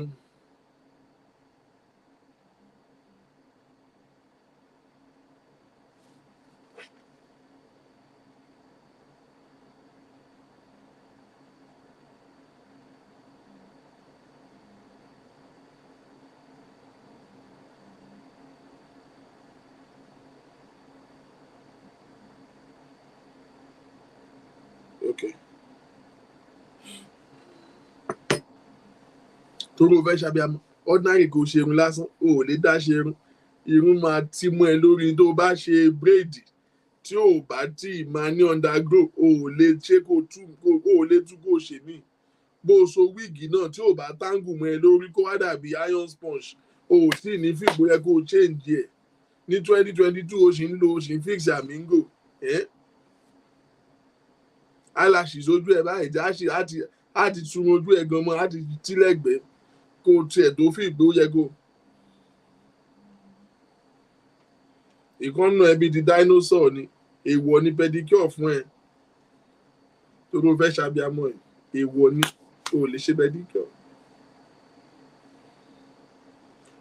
Okay. To run Shabi Amoy. Ordinary kò ṣerun lásán. Oh, let that share. Irun máa ti mọ́ ẹ lórí tó bá ṣe braid. Tí o bá tí máa ní undergrow, o ò lè ṣe kó ṣe mí. Bó so wíìgì náà tí ò bá tangle mọ́ ẹ lórí kó wá dàbí iron sponge, o ò tí ní fìgbó yẹ kó change ẹ̀. Ní 2022 o ṣì ń fix amingo. Eyelashes ojú ẹ̀ báyìí á ti tún ojú ẹ̀ gan mọ́, á ti tílẹ̀gbẹ́ kó tiẹ̀ tó fìgbó yẹ kó. Ìkànnà ẹbí di dinosaur ni. Èèwọ̀ ni pedicure fún ẹ. Torí o fẹ́ ṣàbíamọ́ ẹ̀. Èèwọ̀ ni o lè ṣe pedicure.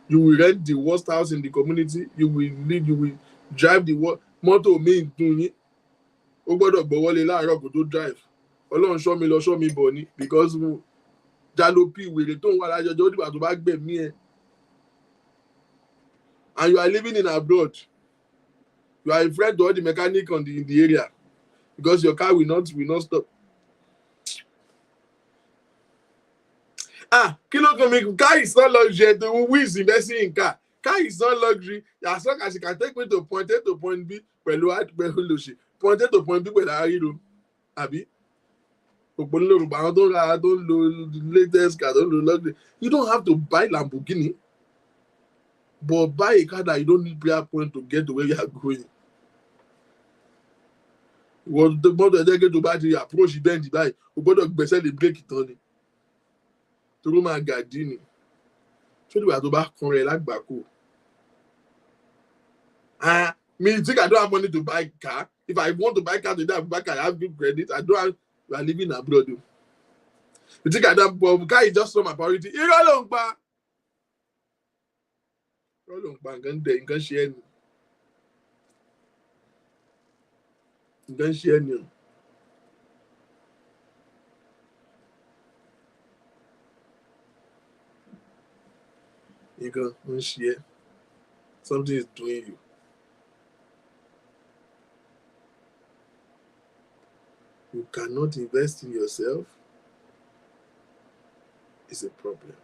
You will rent the worst house in the community. You will drive the worst. Mọ́tò mi ń dùn yín. Ó gbọ́dọ̀ gbọ́wọ́lé láàárọ̀ kó tó drive. Ọlọ́run ṣọ́ mi lọ ṣọ́ mi bọ̀ ni. Because jalopi wèrè tó ń wá lájọjọ́ ó dìgbà tó bá gbẹ̀mí ẹ. And you are living in abroad. You are a friend to all the mechanic in the area because your car will not stop. Kí ló kan mi? Car is not luxury. Who is investing in car? Car is not luxury. As long as you can take me to point A to point B, pẹ̀lú lòṣì. Point A to point B pẹ̀lú àríro. Àbí? Òpòlò Yorùbá àwọn tó ń lo latest car, tó ń lo luxury. You don't have to buy Lamborghini, but buy a car that you don't need prayer point to get to where you are going. Wọ́n tó gbọ́dọ̀ jẹ́ kí tó bá ti approach bend báyìí, o gbọ́dọ̀ gbẹ́sẹ̀ lè break tán ni. Torí ó máa gàdí ni. Ṣé ìgbà tó bá kan rẹ̀ lágbàkó? Me think I don't have money to buy a car. If I want to buy a car today, I have good credit. I don't have. We are living abroad. You think I don't? But car is just not my priority. Irọ́ ló ń pa. Irọ́ ló ń pa nǹkan ṣe ẹni. Nǹkan ṣe ẹni o. Nǹkan ń ṣe ẹ. Something is doing you. You cannot invest in yourself. It's a problem.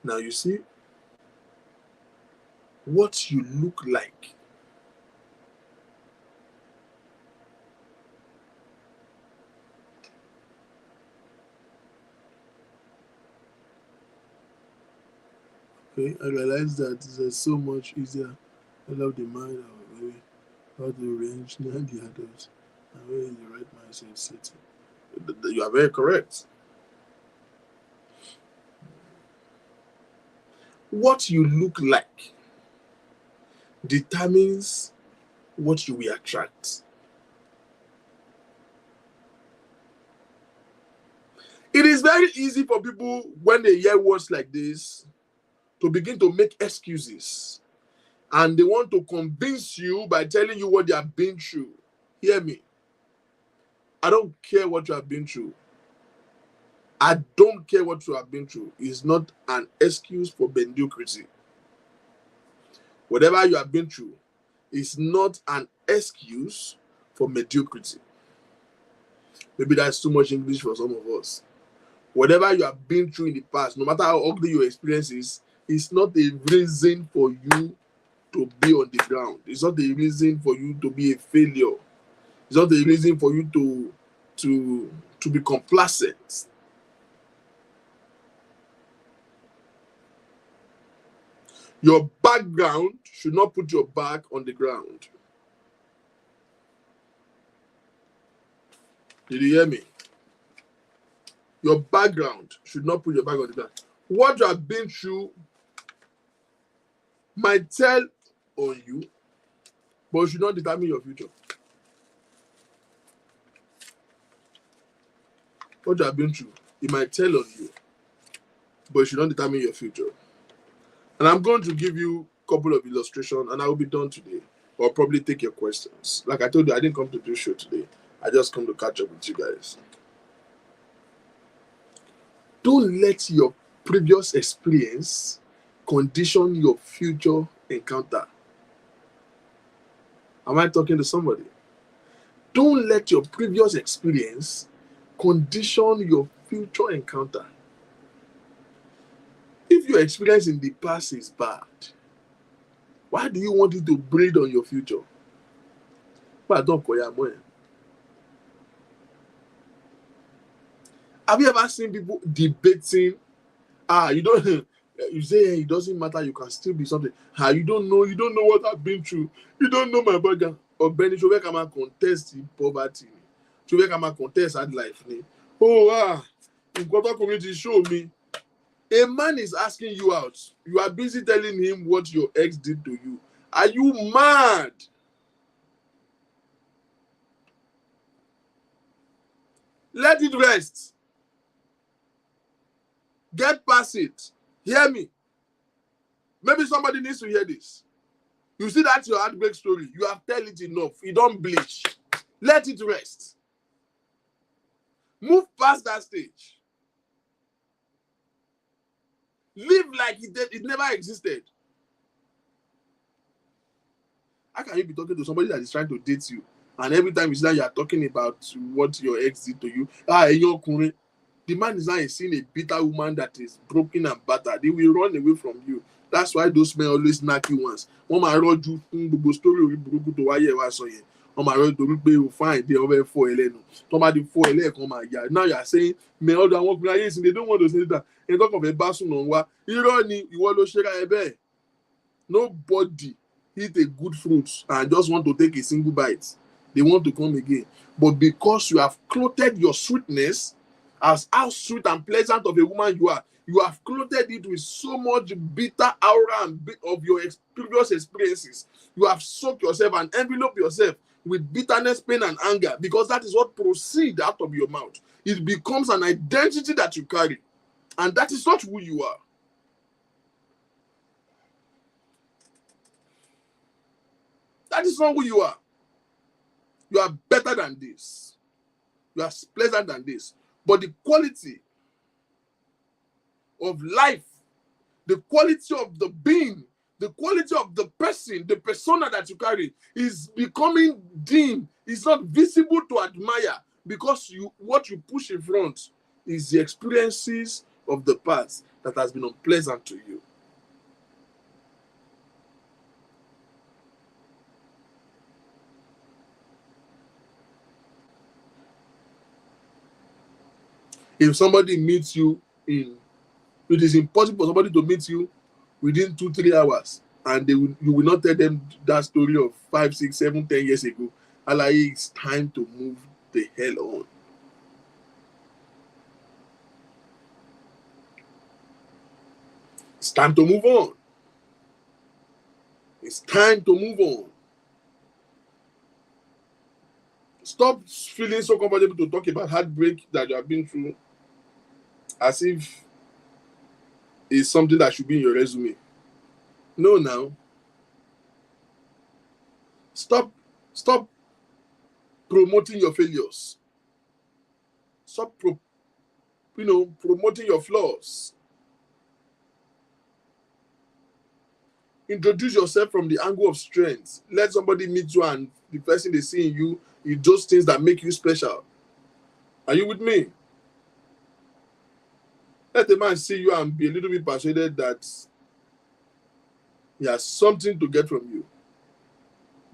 Now you see what you look like. Okay, I realize that it's so much easier. I love the mind of baby. How to arrange the adults. And where is the right mindset setting? You are very correct. What you look like determines what you will attract. It is very easy for people when they hear words like this to begin to make excuses, and they want to convince you by telling you what they have been through. Hear me. I don't care what you have been through. I don't care what you have been through. It's not an excuse for mediocrity. Whatever you have been through is not an excuse for mediocrity. Maybe that's too much English for some of us. Whatever you have been through in the past, no matter how ugly your experience is, it's not a reason for you to be on the ground. It's not a reason for you to be a failure. It's not a reason for you to to be complacent. Your background should not put your back on the ground. Did you hear me? Your background should not put your back on the ground. What you have been through might tell on you, but it should not determine your future. What you have been through, it might tell on you, but it should not determine your future. And I'm going to give you a couple of illustrations, and I will be done today. Or probably take your questions. Like I told you, I didn't come to do a show today. I just come to catch up with you guys. Don't let your previous experience condition your future encounter. Am I talking to somebody? Don't let your previous experience condition your future encounter. If your experience in the past is bad, why do you want it to breed on your future? Have you ever seen people debating? You don't. You say, hey, it doesn't matter. You can still be something. You don't know. You don't know what I've been through. You don't know my background. Or Benny, should we come and contest in poverty? Should we come and contest hard life? You've got a community show me. A man is asking you out. You are busy telling him what your ex did to you. Are you mad? Let it rest. Get past it. Hear me. Maybe somebody needs to hear this. You see that's your heartbreak story. You have told it enough. You don't bleach. Let it rest. Move past that stage. Live like it never existed. How can you be talking to somebody that is trying to date you, and every time you see that you are talking about what your ex did to you, the man is now seeing a bitter woman that is broken and battered. They will run away from you. That's why those men always knock you once. One my road you the story to why you was so on my road to you find the over for Eleno. Somebody for Eleno. Now you are saying me all the one they don't want to say that. And talk of a basun on what you want to share a bear. Nobody eat a good fruit and just want to take a single bite. They want to come again. But because you have clothed your sweetness as how sweet and pleasant of a woman you have clothed it with so much bitter aura of your previous experiences. You have soaked yourself and enveloped yourself with bitterness, pain, and anger, because that is what proceeds out of your mouth. It becomes an identity that you carry, and that is not who you are. That is not who you are. You are better than this. You are pleasant than this. But the quality of life, the quality of the being, the quality of the person, the persona that you carry is becoming dim. It's not visible to admire, because what you push in front is the experiences of the past that has been unpleasant to you. If somebody meets you it is impossible for somebody to meet you within 2-3 hours, and you will not tell them that story of 5, 6, 7, 10 years ago. It's time to move the hell on. It's time to move on. It's time to move on. Stop feeling so comfortable to talk about heartbreak that you have been through as if it's something that should be in your resume. No, now. Stop promoting your failures. Stop promoting your flaws. Introduce yourself from the angle of strength. Let somebody meet you, and the person they see in you is those things that make you special. Are you with me? Let the man see you and be a little bit persuaded that he has something to get from you.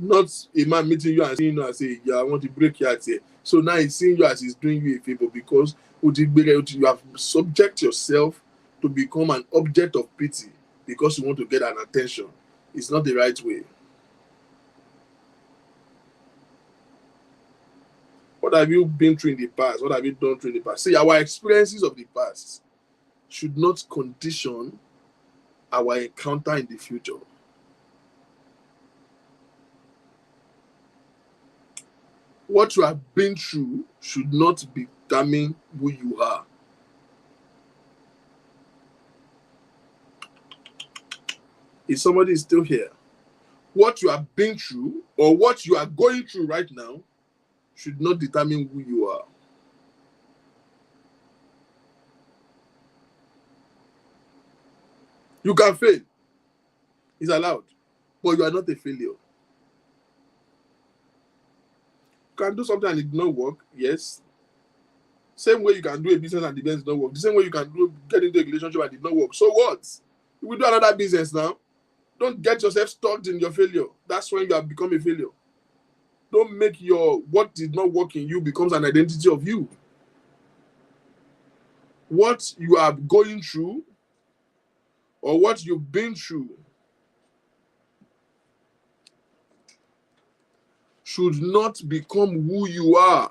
Not a man meeting you and seeing you and say, yeah, I want to break your heart here. So now he's seeing you as he's doing you a favor because you have subject yourself to become an object of pity because you want to get an attention. It's not the right way. What have you been through in the past? What have you done through in the past? See, our experiences of the past should not condition our encounter in the future. What you have been through should not determine who you are. If somebody is still here, what you have been through or what you are going through right now should not determine who you are. You can fail. It's allowed. But you are not a failure. You can do something and it did not work. Yes. Same way you can do a business and the business did not work. The same way you can get into a relationship and it did not work. So what? You will do another business now. Don't get yourself stuck in your failure. That's when you have become a failure. Don't make what did not work in you becomes an identity of you. What you are going through or what you've been through should not become who you are.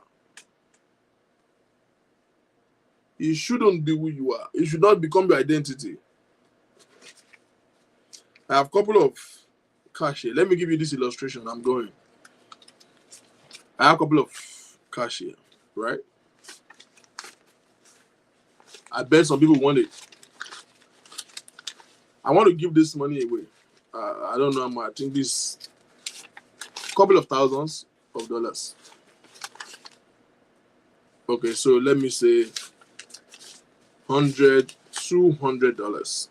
It shouldn't be who you are. It should not become your identity. I have a couple of cash here. Let me give you this illustration. I'm going. I have a couple of cash here, right? I bet some people want it. I want to give this money away. I don't know how much. I think this couple of thousands of dollars. Okay, so let me say $100, $200.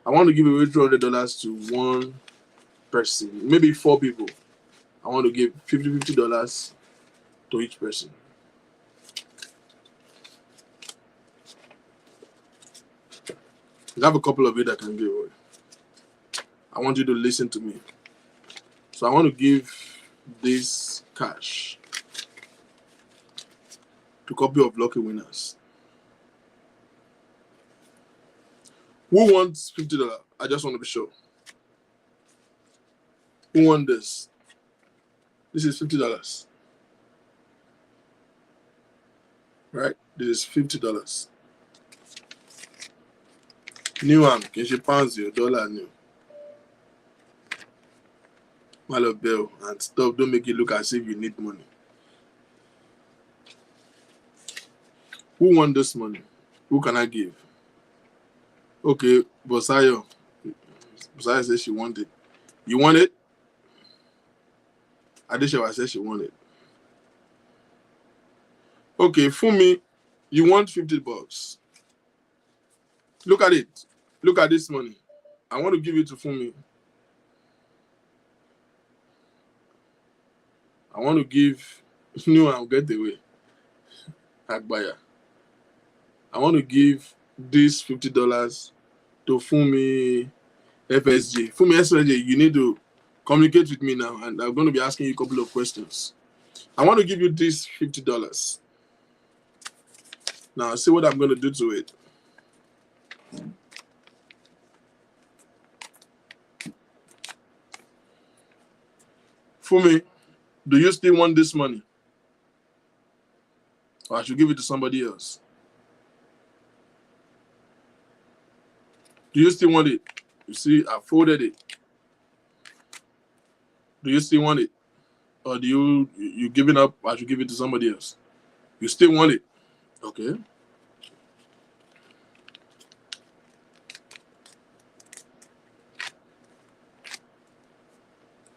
I want to give away $200 to one person, maybe 4 people. I want to give $50 to each person. I have a couple of it I can give away. I want you to listen to me. So I want to give this cash to a couple of lucky winners. Who wants $50? I just want to be sure. Who wants this? This is $50. Right? This is $50. New one, can she pounds your dollar new? Malo bill and stuff. Don't make it look as if you need money. Who wants this money? Who can I give? Okay, Bosayo. Bosayo says she wanted. You want it? Adeshewa says she wanted. Okay, Fumi, you want $50. Look at it. Look at this money. I want to give it to Fumi. I want to give no, I'll get away. Agbaya. I want to give this $50 to Fumi FSJ. Fumi FSJ, you need to communicate with me now, and I'm going to be asking you a couple of questions. I want to give you this $50. Now, see what I'm going to do to it. Fumi, do you still want this money? Or I should give it to somebody else? Do you still want it? You see, I folded it. Do you still want it? Or do you giving up? I should give it to somebody else? You still want it? Okay.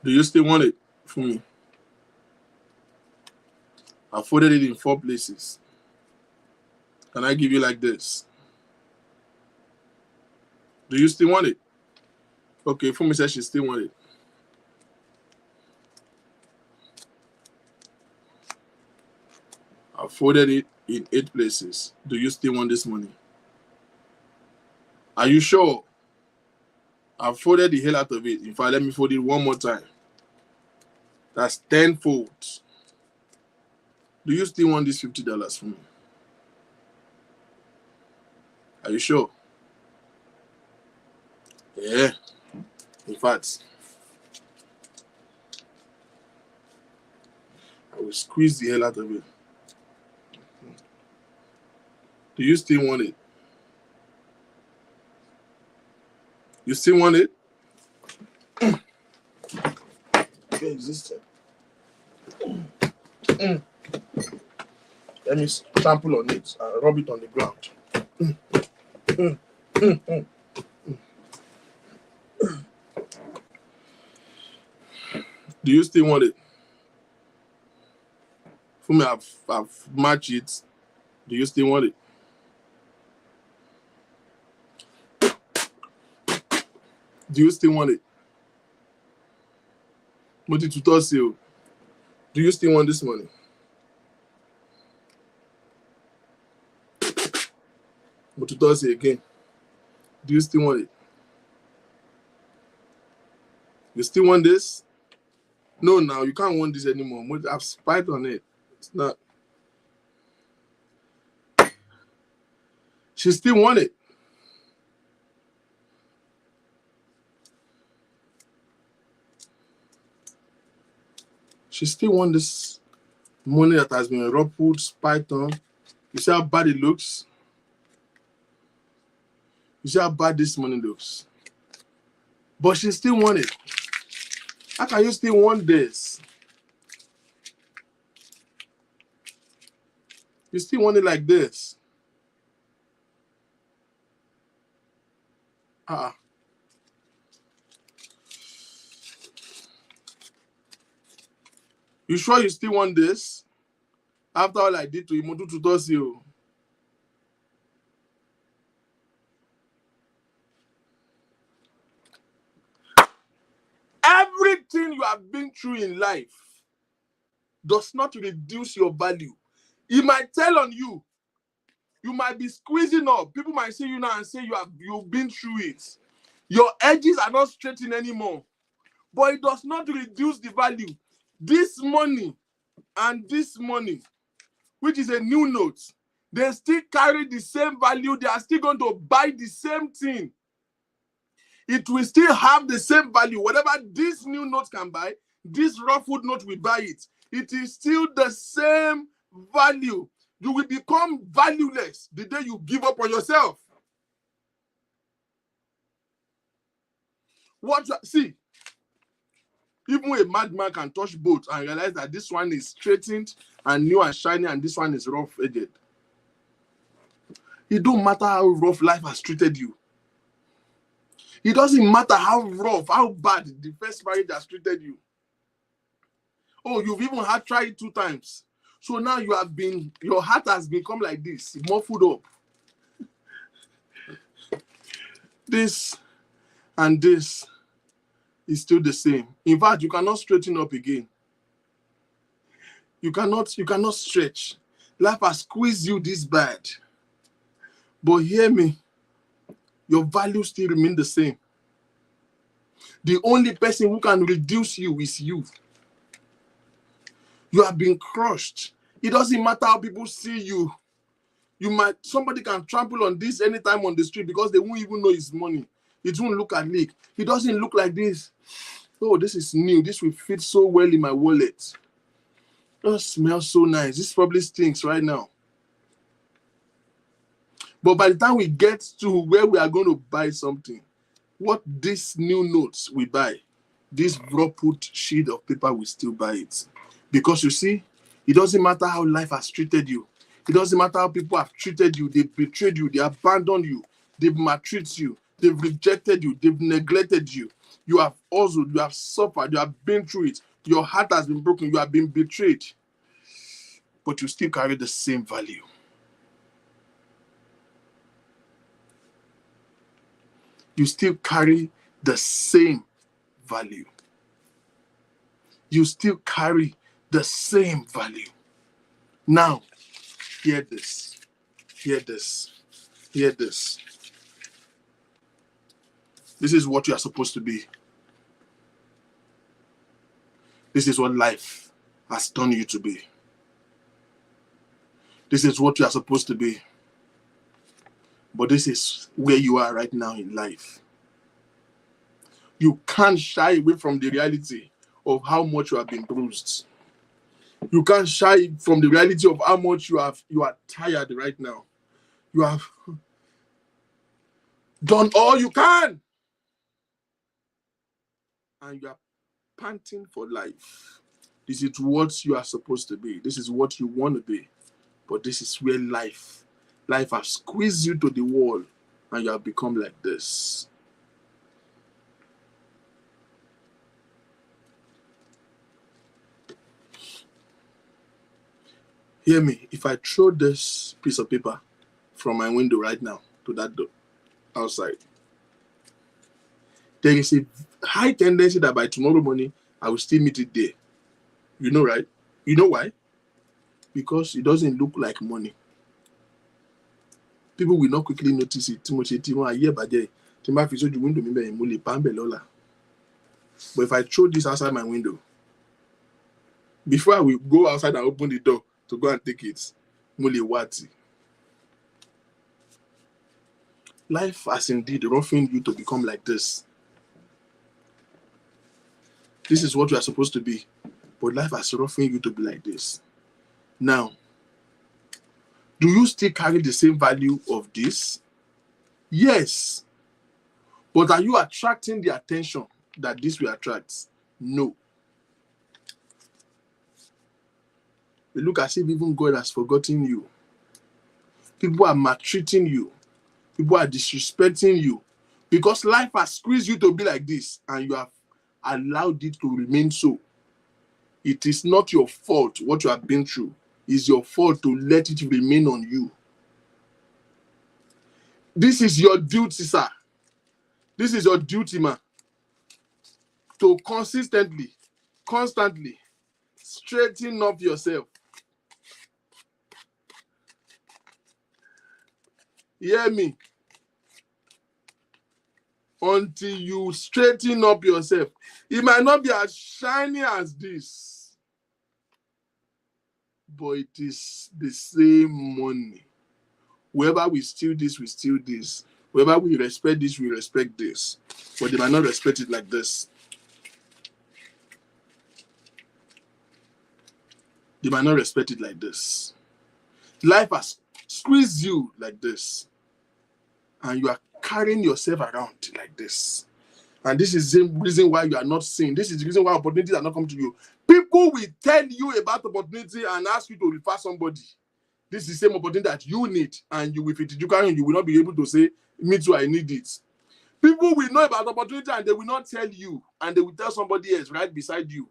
Do you still want it for me? I folded it in 4 places. Can I give you like this? Do you still want it? Okay, Fumi says she still want it. I folded it in 8 places. Do you still want this money? Are you sure? I've folded the hell out of it. In fact, let me fold it one more time. That's 10 folds. Do you still want this $50 from me? Are you sure? Yeah. In fact, I will squeeze the hell out of it. Do you still want it? You still want it? Okay, existing. Let me trample on it and rub it on the ground. Do you still want it? For me, I've matched it. Do you still want it? Do you still want it? What did you toss you? Do you still want this money? But to toss it again. Do you still want it? You still want this? No, now you can't want this anymore. I've spied on it. It's not. She still want it. She still want this money that has been ruffled, spied on. You see how bad it looks? You see how bad this money looks? But she still want it. How can you still want this? You still want it like this? You sure you still want this? After all I did to Imodu to toss you. Everything you have been through in life does not reduce your value. It might tell on you. You might be squeezing up. People might see you now and say you've been through it. Your edges are not straightened anymore. But it does not reduce the value. This money and this money, which is a new note, they still carry the same value. They are still going to buy the same thing. It will still have the same value. Whatever this new note can buy, this ruffled note will buy it. It is still the same value. You will become valueless the day you give up on yourself. See, even a madman can touch both and realize that this one is straightened and new and shiny and this one is rough-edged. It don't matter how rough life has treated you. It doesn't matter how rough, how bad the first marriage has treated you. Oh, you've even had tried it 2 times. So now your heart has become like this, muffled up. This and this is still the same. In fact, you cannot straighten up again. You cannot stretch. Life has squeezed you this bad. But hear me, your values still remain the same. The only person who can reduce you is you. You have been crushed. It doesn't matter how people see you. Somebody can trample on this anytime on the street because they won't even know it's money. It won't look at leak. It doesn't look like this. Oh, this is new. This will fit so well in my wallet. Oh, smells so nice. This probably stinks right now. But by the time we get to where we are going to buy something, what this new notes we buy, this put sheet of paper will still buy it. Because you see, it doesn't matter how life has treated you. It doesn't matter how people have treated you. They've betrayed you. They abandoned you. They've maltreated you. They've rejected you. They've neglected you. You have also, you have suffered. You have been through it. Your heart has been broken. You have been betrayed. But you still carry the same value. You still carry the same value. You still carry the same value. Now, hear this. Hear this. Hear this. This is what you are supposed to be. This is what life has done you to be. This is what you are supposed to be. But this is where you are right now in life. You can't shy away from the reality of how much you have been bruised. You can't shy from the reality of how much you are tired right now. You have done all you can. And you are panting for life. This is what you are supposed to be. This is what you want to be. But this is where life has squeezed you to the wall and you have become like this. Hear me. If I throw this piece of paper from my window right now to that door outside, there is a high tendency that by tomorrow morning, I will still meet it there. You know, right? You know why? Because it doesn't look like money. People will not quickly notice it. But if I throw this outside my window, before I will go outside and open the door to go and take it, life has indeed roughened you to become like this. This is what you are supposed to be. But life has roughened you to be like this. Now, do you still carry the same value of this? Yes. But are you attracting the attention that this will attract? No. It look as if even God has forgotten you. People are maltreating you. People are disrespecting you. Because life has squeezed you to be like this and you have allowed it to remain so. It is not your fault what you have been through. It's your fault to let it remain on you. This is your duty, sir. This is your duty, man. To constantly straighten up yourself. Hear me? Until you straighten up yourself. It might not be as shiny as this, but it is the same money. Wherever we steal this, we steal this. Wherever we respect this, we respect this. But they might not respect it like this. They might not respect it like this. Life has squeezed you like this. And you are carrying yourself around like this. And this is the reason why you are not seen. This is the reason why opportunities are not coming to you. People will tell you about opportunity and ask you to refer somebody. This is the same opportunity that you need. And you, if it is you carry, you will not be able to say, me too, I need it. People will know about opportunity and they will not tell you. And they will tell somebody else right beside you.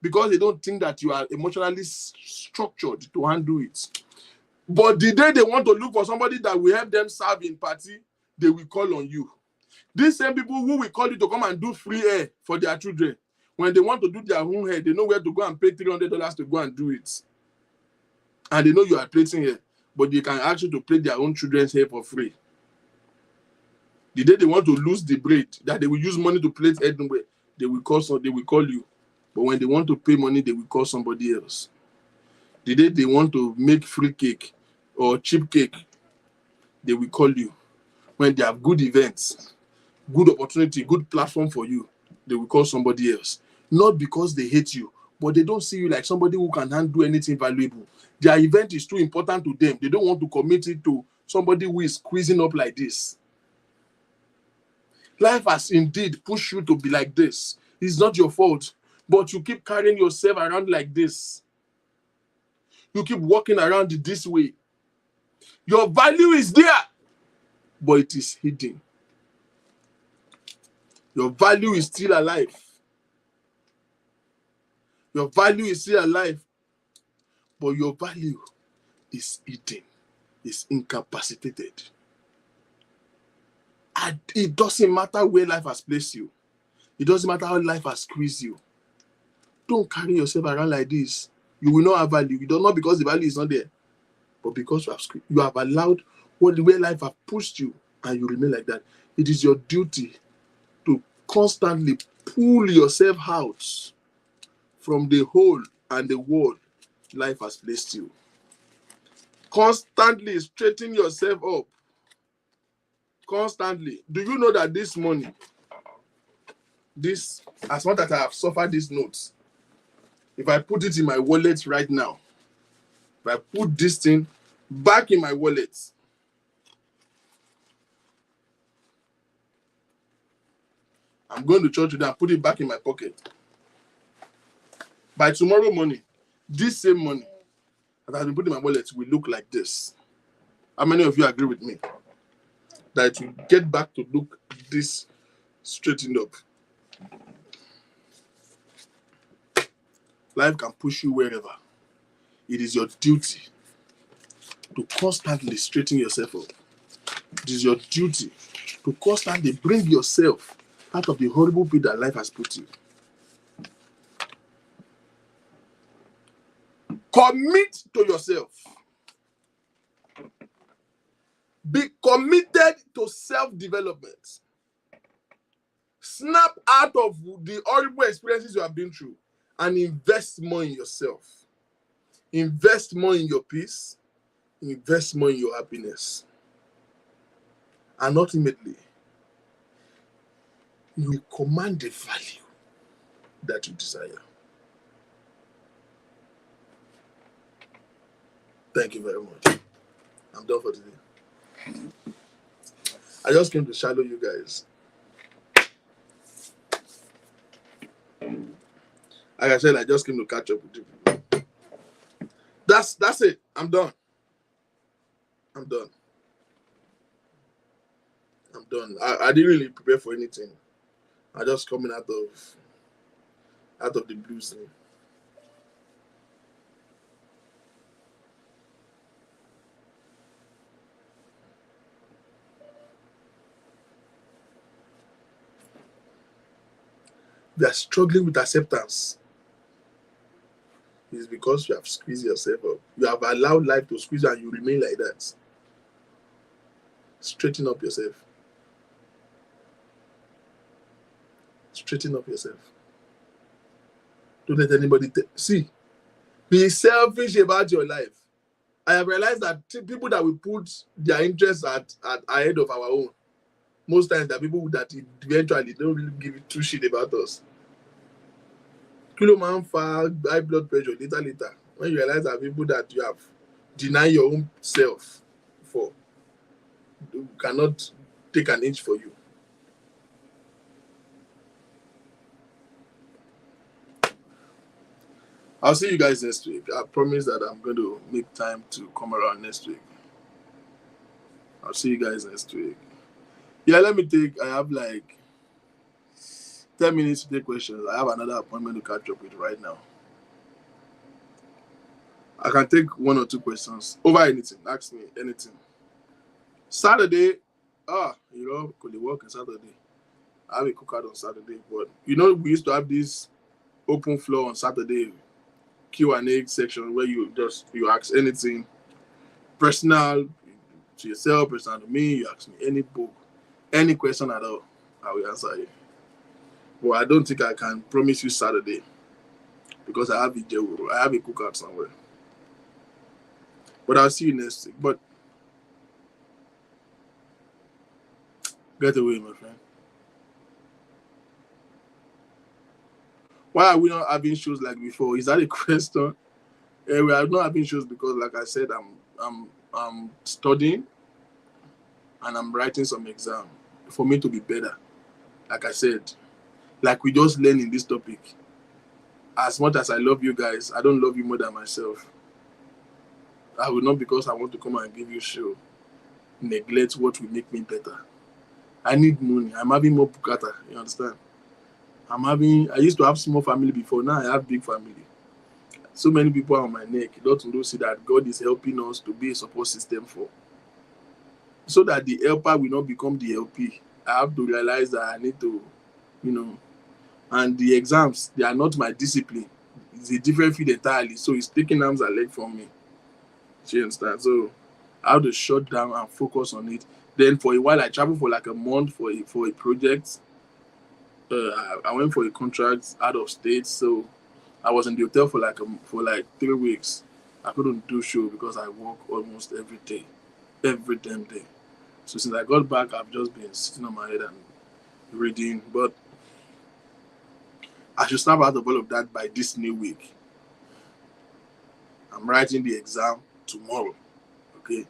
Because they don't think that you are emotionally structured to handle it. But the day they want to look for somebody that will help them serve in party, they will call on you. These same people who will call you to come and do free hair for their children, when they want to do their own hair, they know where to go and pay $300 to go and do it. And they know you are plaiting hair, but they can ask you to plait their own children's hair for free. The day they want to lose the braid, that they will use money to plait hair, they will call you. But when they want to pay money, they will call somebody else. The day they want to make free cake or cheap cake, they will call you. When they have good events, good opportunity, good platform for you, they will call somebody else. Not because they hate you, but they don't see you like somebody who can handle anything valuable. Their event is too important to them. They don't want to commit it to somebody who is squeezing up like this. Life has indeed pushed you to be like this. It's not your fault, but you keep carrying yourself around like this. You keep walking around this way. Your value is there, but it is hidden. Your value is still alive. Your value is still alive, but your value is hidden, is incapacitated. And it doesn't matter where life has placed you. It doesn't matter how life has squeezed you. Don't carry yourself around like this. You will not have value. You don't know because the value is not there, but because you have allowed where life has pushed you and you remain like that. It is your duty to constantly pull yourself out from the hole and the wall life has placed you. Constantly straighten yourself up. Constantly. Do you know that this money, this, as much as I have suffered these notes, if I put it in my wallet right now, if I put this thing back in my wallet, I'm going to church today and put it back in my pocket. By tomorrow morning, this same money that has been put in my wallet will look like this. How many of you agree with me that it will get back to look this straightened up? Life can push you wherever. It is your duty to constantly straighten yourself up. It is your duty to constantly bring yourself out of the horrible pit that life has put you. Commit to yourself. Be committed to self-development. Snap out of the horrible experiences you have been through and invest more in yourself. Invest more in your peace. Invest more in your happiness. And ultimately, you will command the value that you desire. Thank you very much. I'm done for today. I just came to shadow you guys. Like I said, I just came to catch up with you. That's it. I'm done. I'm done. I'm done. I didn't really prepare for anything. I just coming out of the blues thing. You are struggling with acceptance. It's because you have squeezed yourself up. You have allowed life to squeeze you and you remain like that. Straighten up yourself. Straighten up yourself. Don't let anybody see. Be selfish about your life. I have realized that people that will put their interests at ahead of our own, most times they're people that eventually don't really give a two shit about us. Kilo man for high blood pressure later. When you realize that people that you have denied your own self for cannot take an inch for you. I'll see you guys next week. I promise that I'm going to make time to come around next week. I'll see you guys next week. Yeah, I have like 10 minutes to take questions. I have another appointment to catch up with right now. I can take one or two questions over anything. Ask me anything. Saturday, could they work on Saturday? I have a cookout on Saturday, but we used to have this open floor on Saturday Q&A section where you ask anything personal to yourself, personal to me. You ask me any book, any question at all, I will answer you. But I don't think I can promise you Saturday because I have a cookout somewhere. But I'll see you next week. But get away, my friend. Why are we not having shows like before? Is that a question? We are not having shows because, like I said, I'm studying and I'm writing some exam for me to be better. Like I said, like we just learned in this topic. As much as I love you guys, I don't love you more than myself. I will not, because I want to come and give you a show, neglect what will make me better. I need money. I'm having more bukata. You understand? I used to have small family before. Now I have big family. So many people are on my neck. Don't see that God is helping us to be a support system for. So that the helper will not become the LP. I have to realize that I need to, and the exams, they are not my discipline. It's a different field entirely. So it's taking arms and legs from me. You understand? So I have to shut down and focus on it. Then for a while, I traveled for like a month for a project. I went for a contract out of state, so I was in the hotel for like 3 weeks. I couldn't do show because I work almost every day, every damn day. So since I got back, I've just been sitting on my head and reading. But I should snap out of all of that by this new week. I'm writing the exam tomorrow. Okay,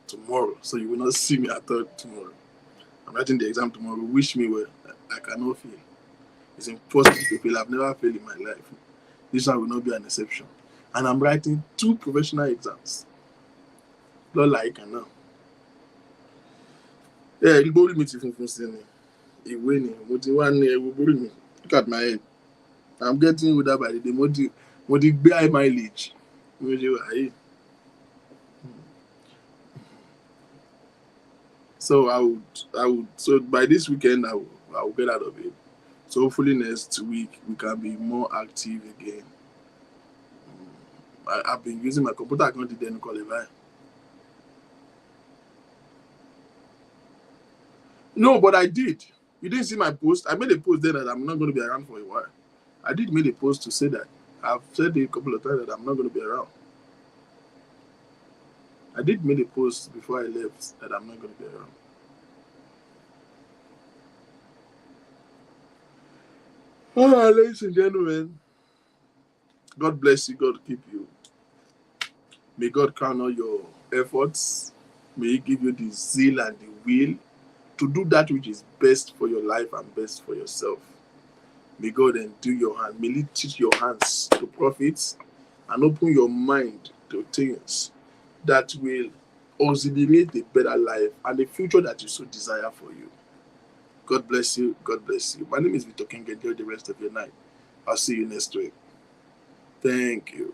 tomorrow. So you will not see me at all tomorrow. I'm writing the exam tomorrow. Wish me well. I cannot fail. It's impossible to fail. I've never failed in my life. This one will not be an exception. And I'm writing 2 professional exams. Not like I know. Yeah, you bold me to function. He winning. What you want? Look at my head. I'm getting older by the day. What the high mileage? So so by this weekend I will get out of it. So hopefully next week we can be more active again. I've been using my computer account to qualify. No, but I did. You didn't see my post. I made a post there that I'm not going to be around for a while. I did make a post to say that. I've said it a couple of times that I'm not going to be around. I did make a post before I left that I'm not going to be around. Ladies and gentlemen, God bless you. God keep you. May God crown all your efforts. May He give you the zeal and the will to do that which is best for your life and best for yourself. May God endue your hand. May He teach your hands to profit and open your mind to things that will auxiliate a better life and the future that you so desire for you. God bless you. God bless you. My name is Victor King. Enjoy the rest of your night. I'll see you next week. Thank you.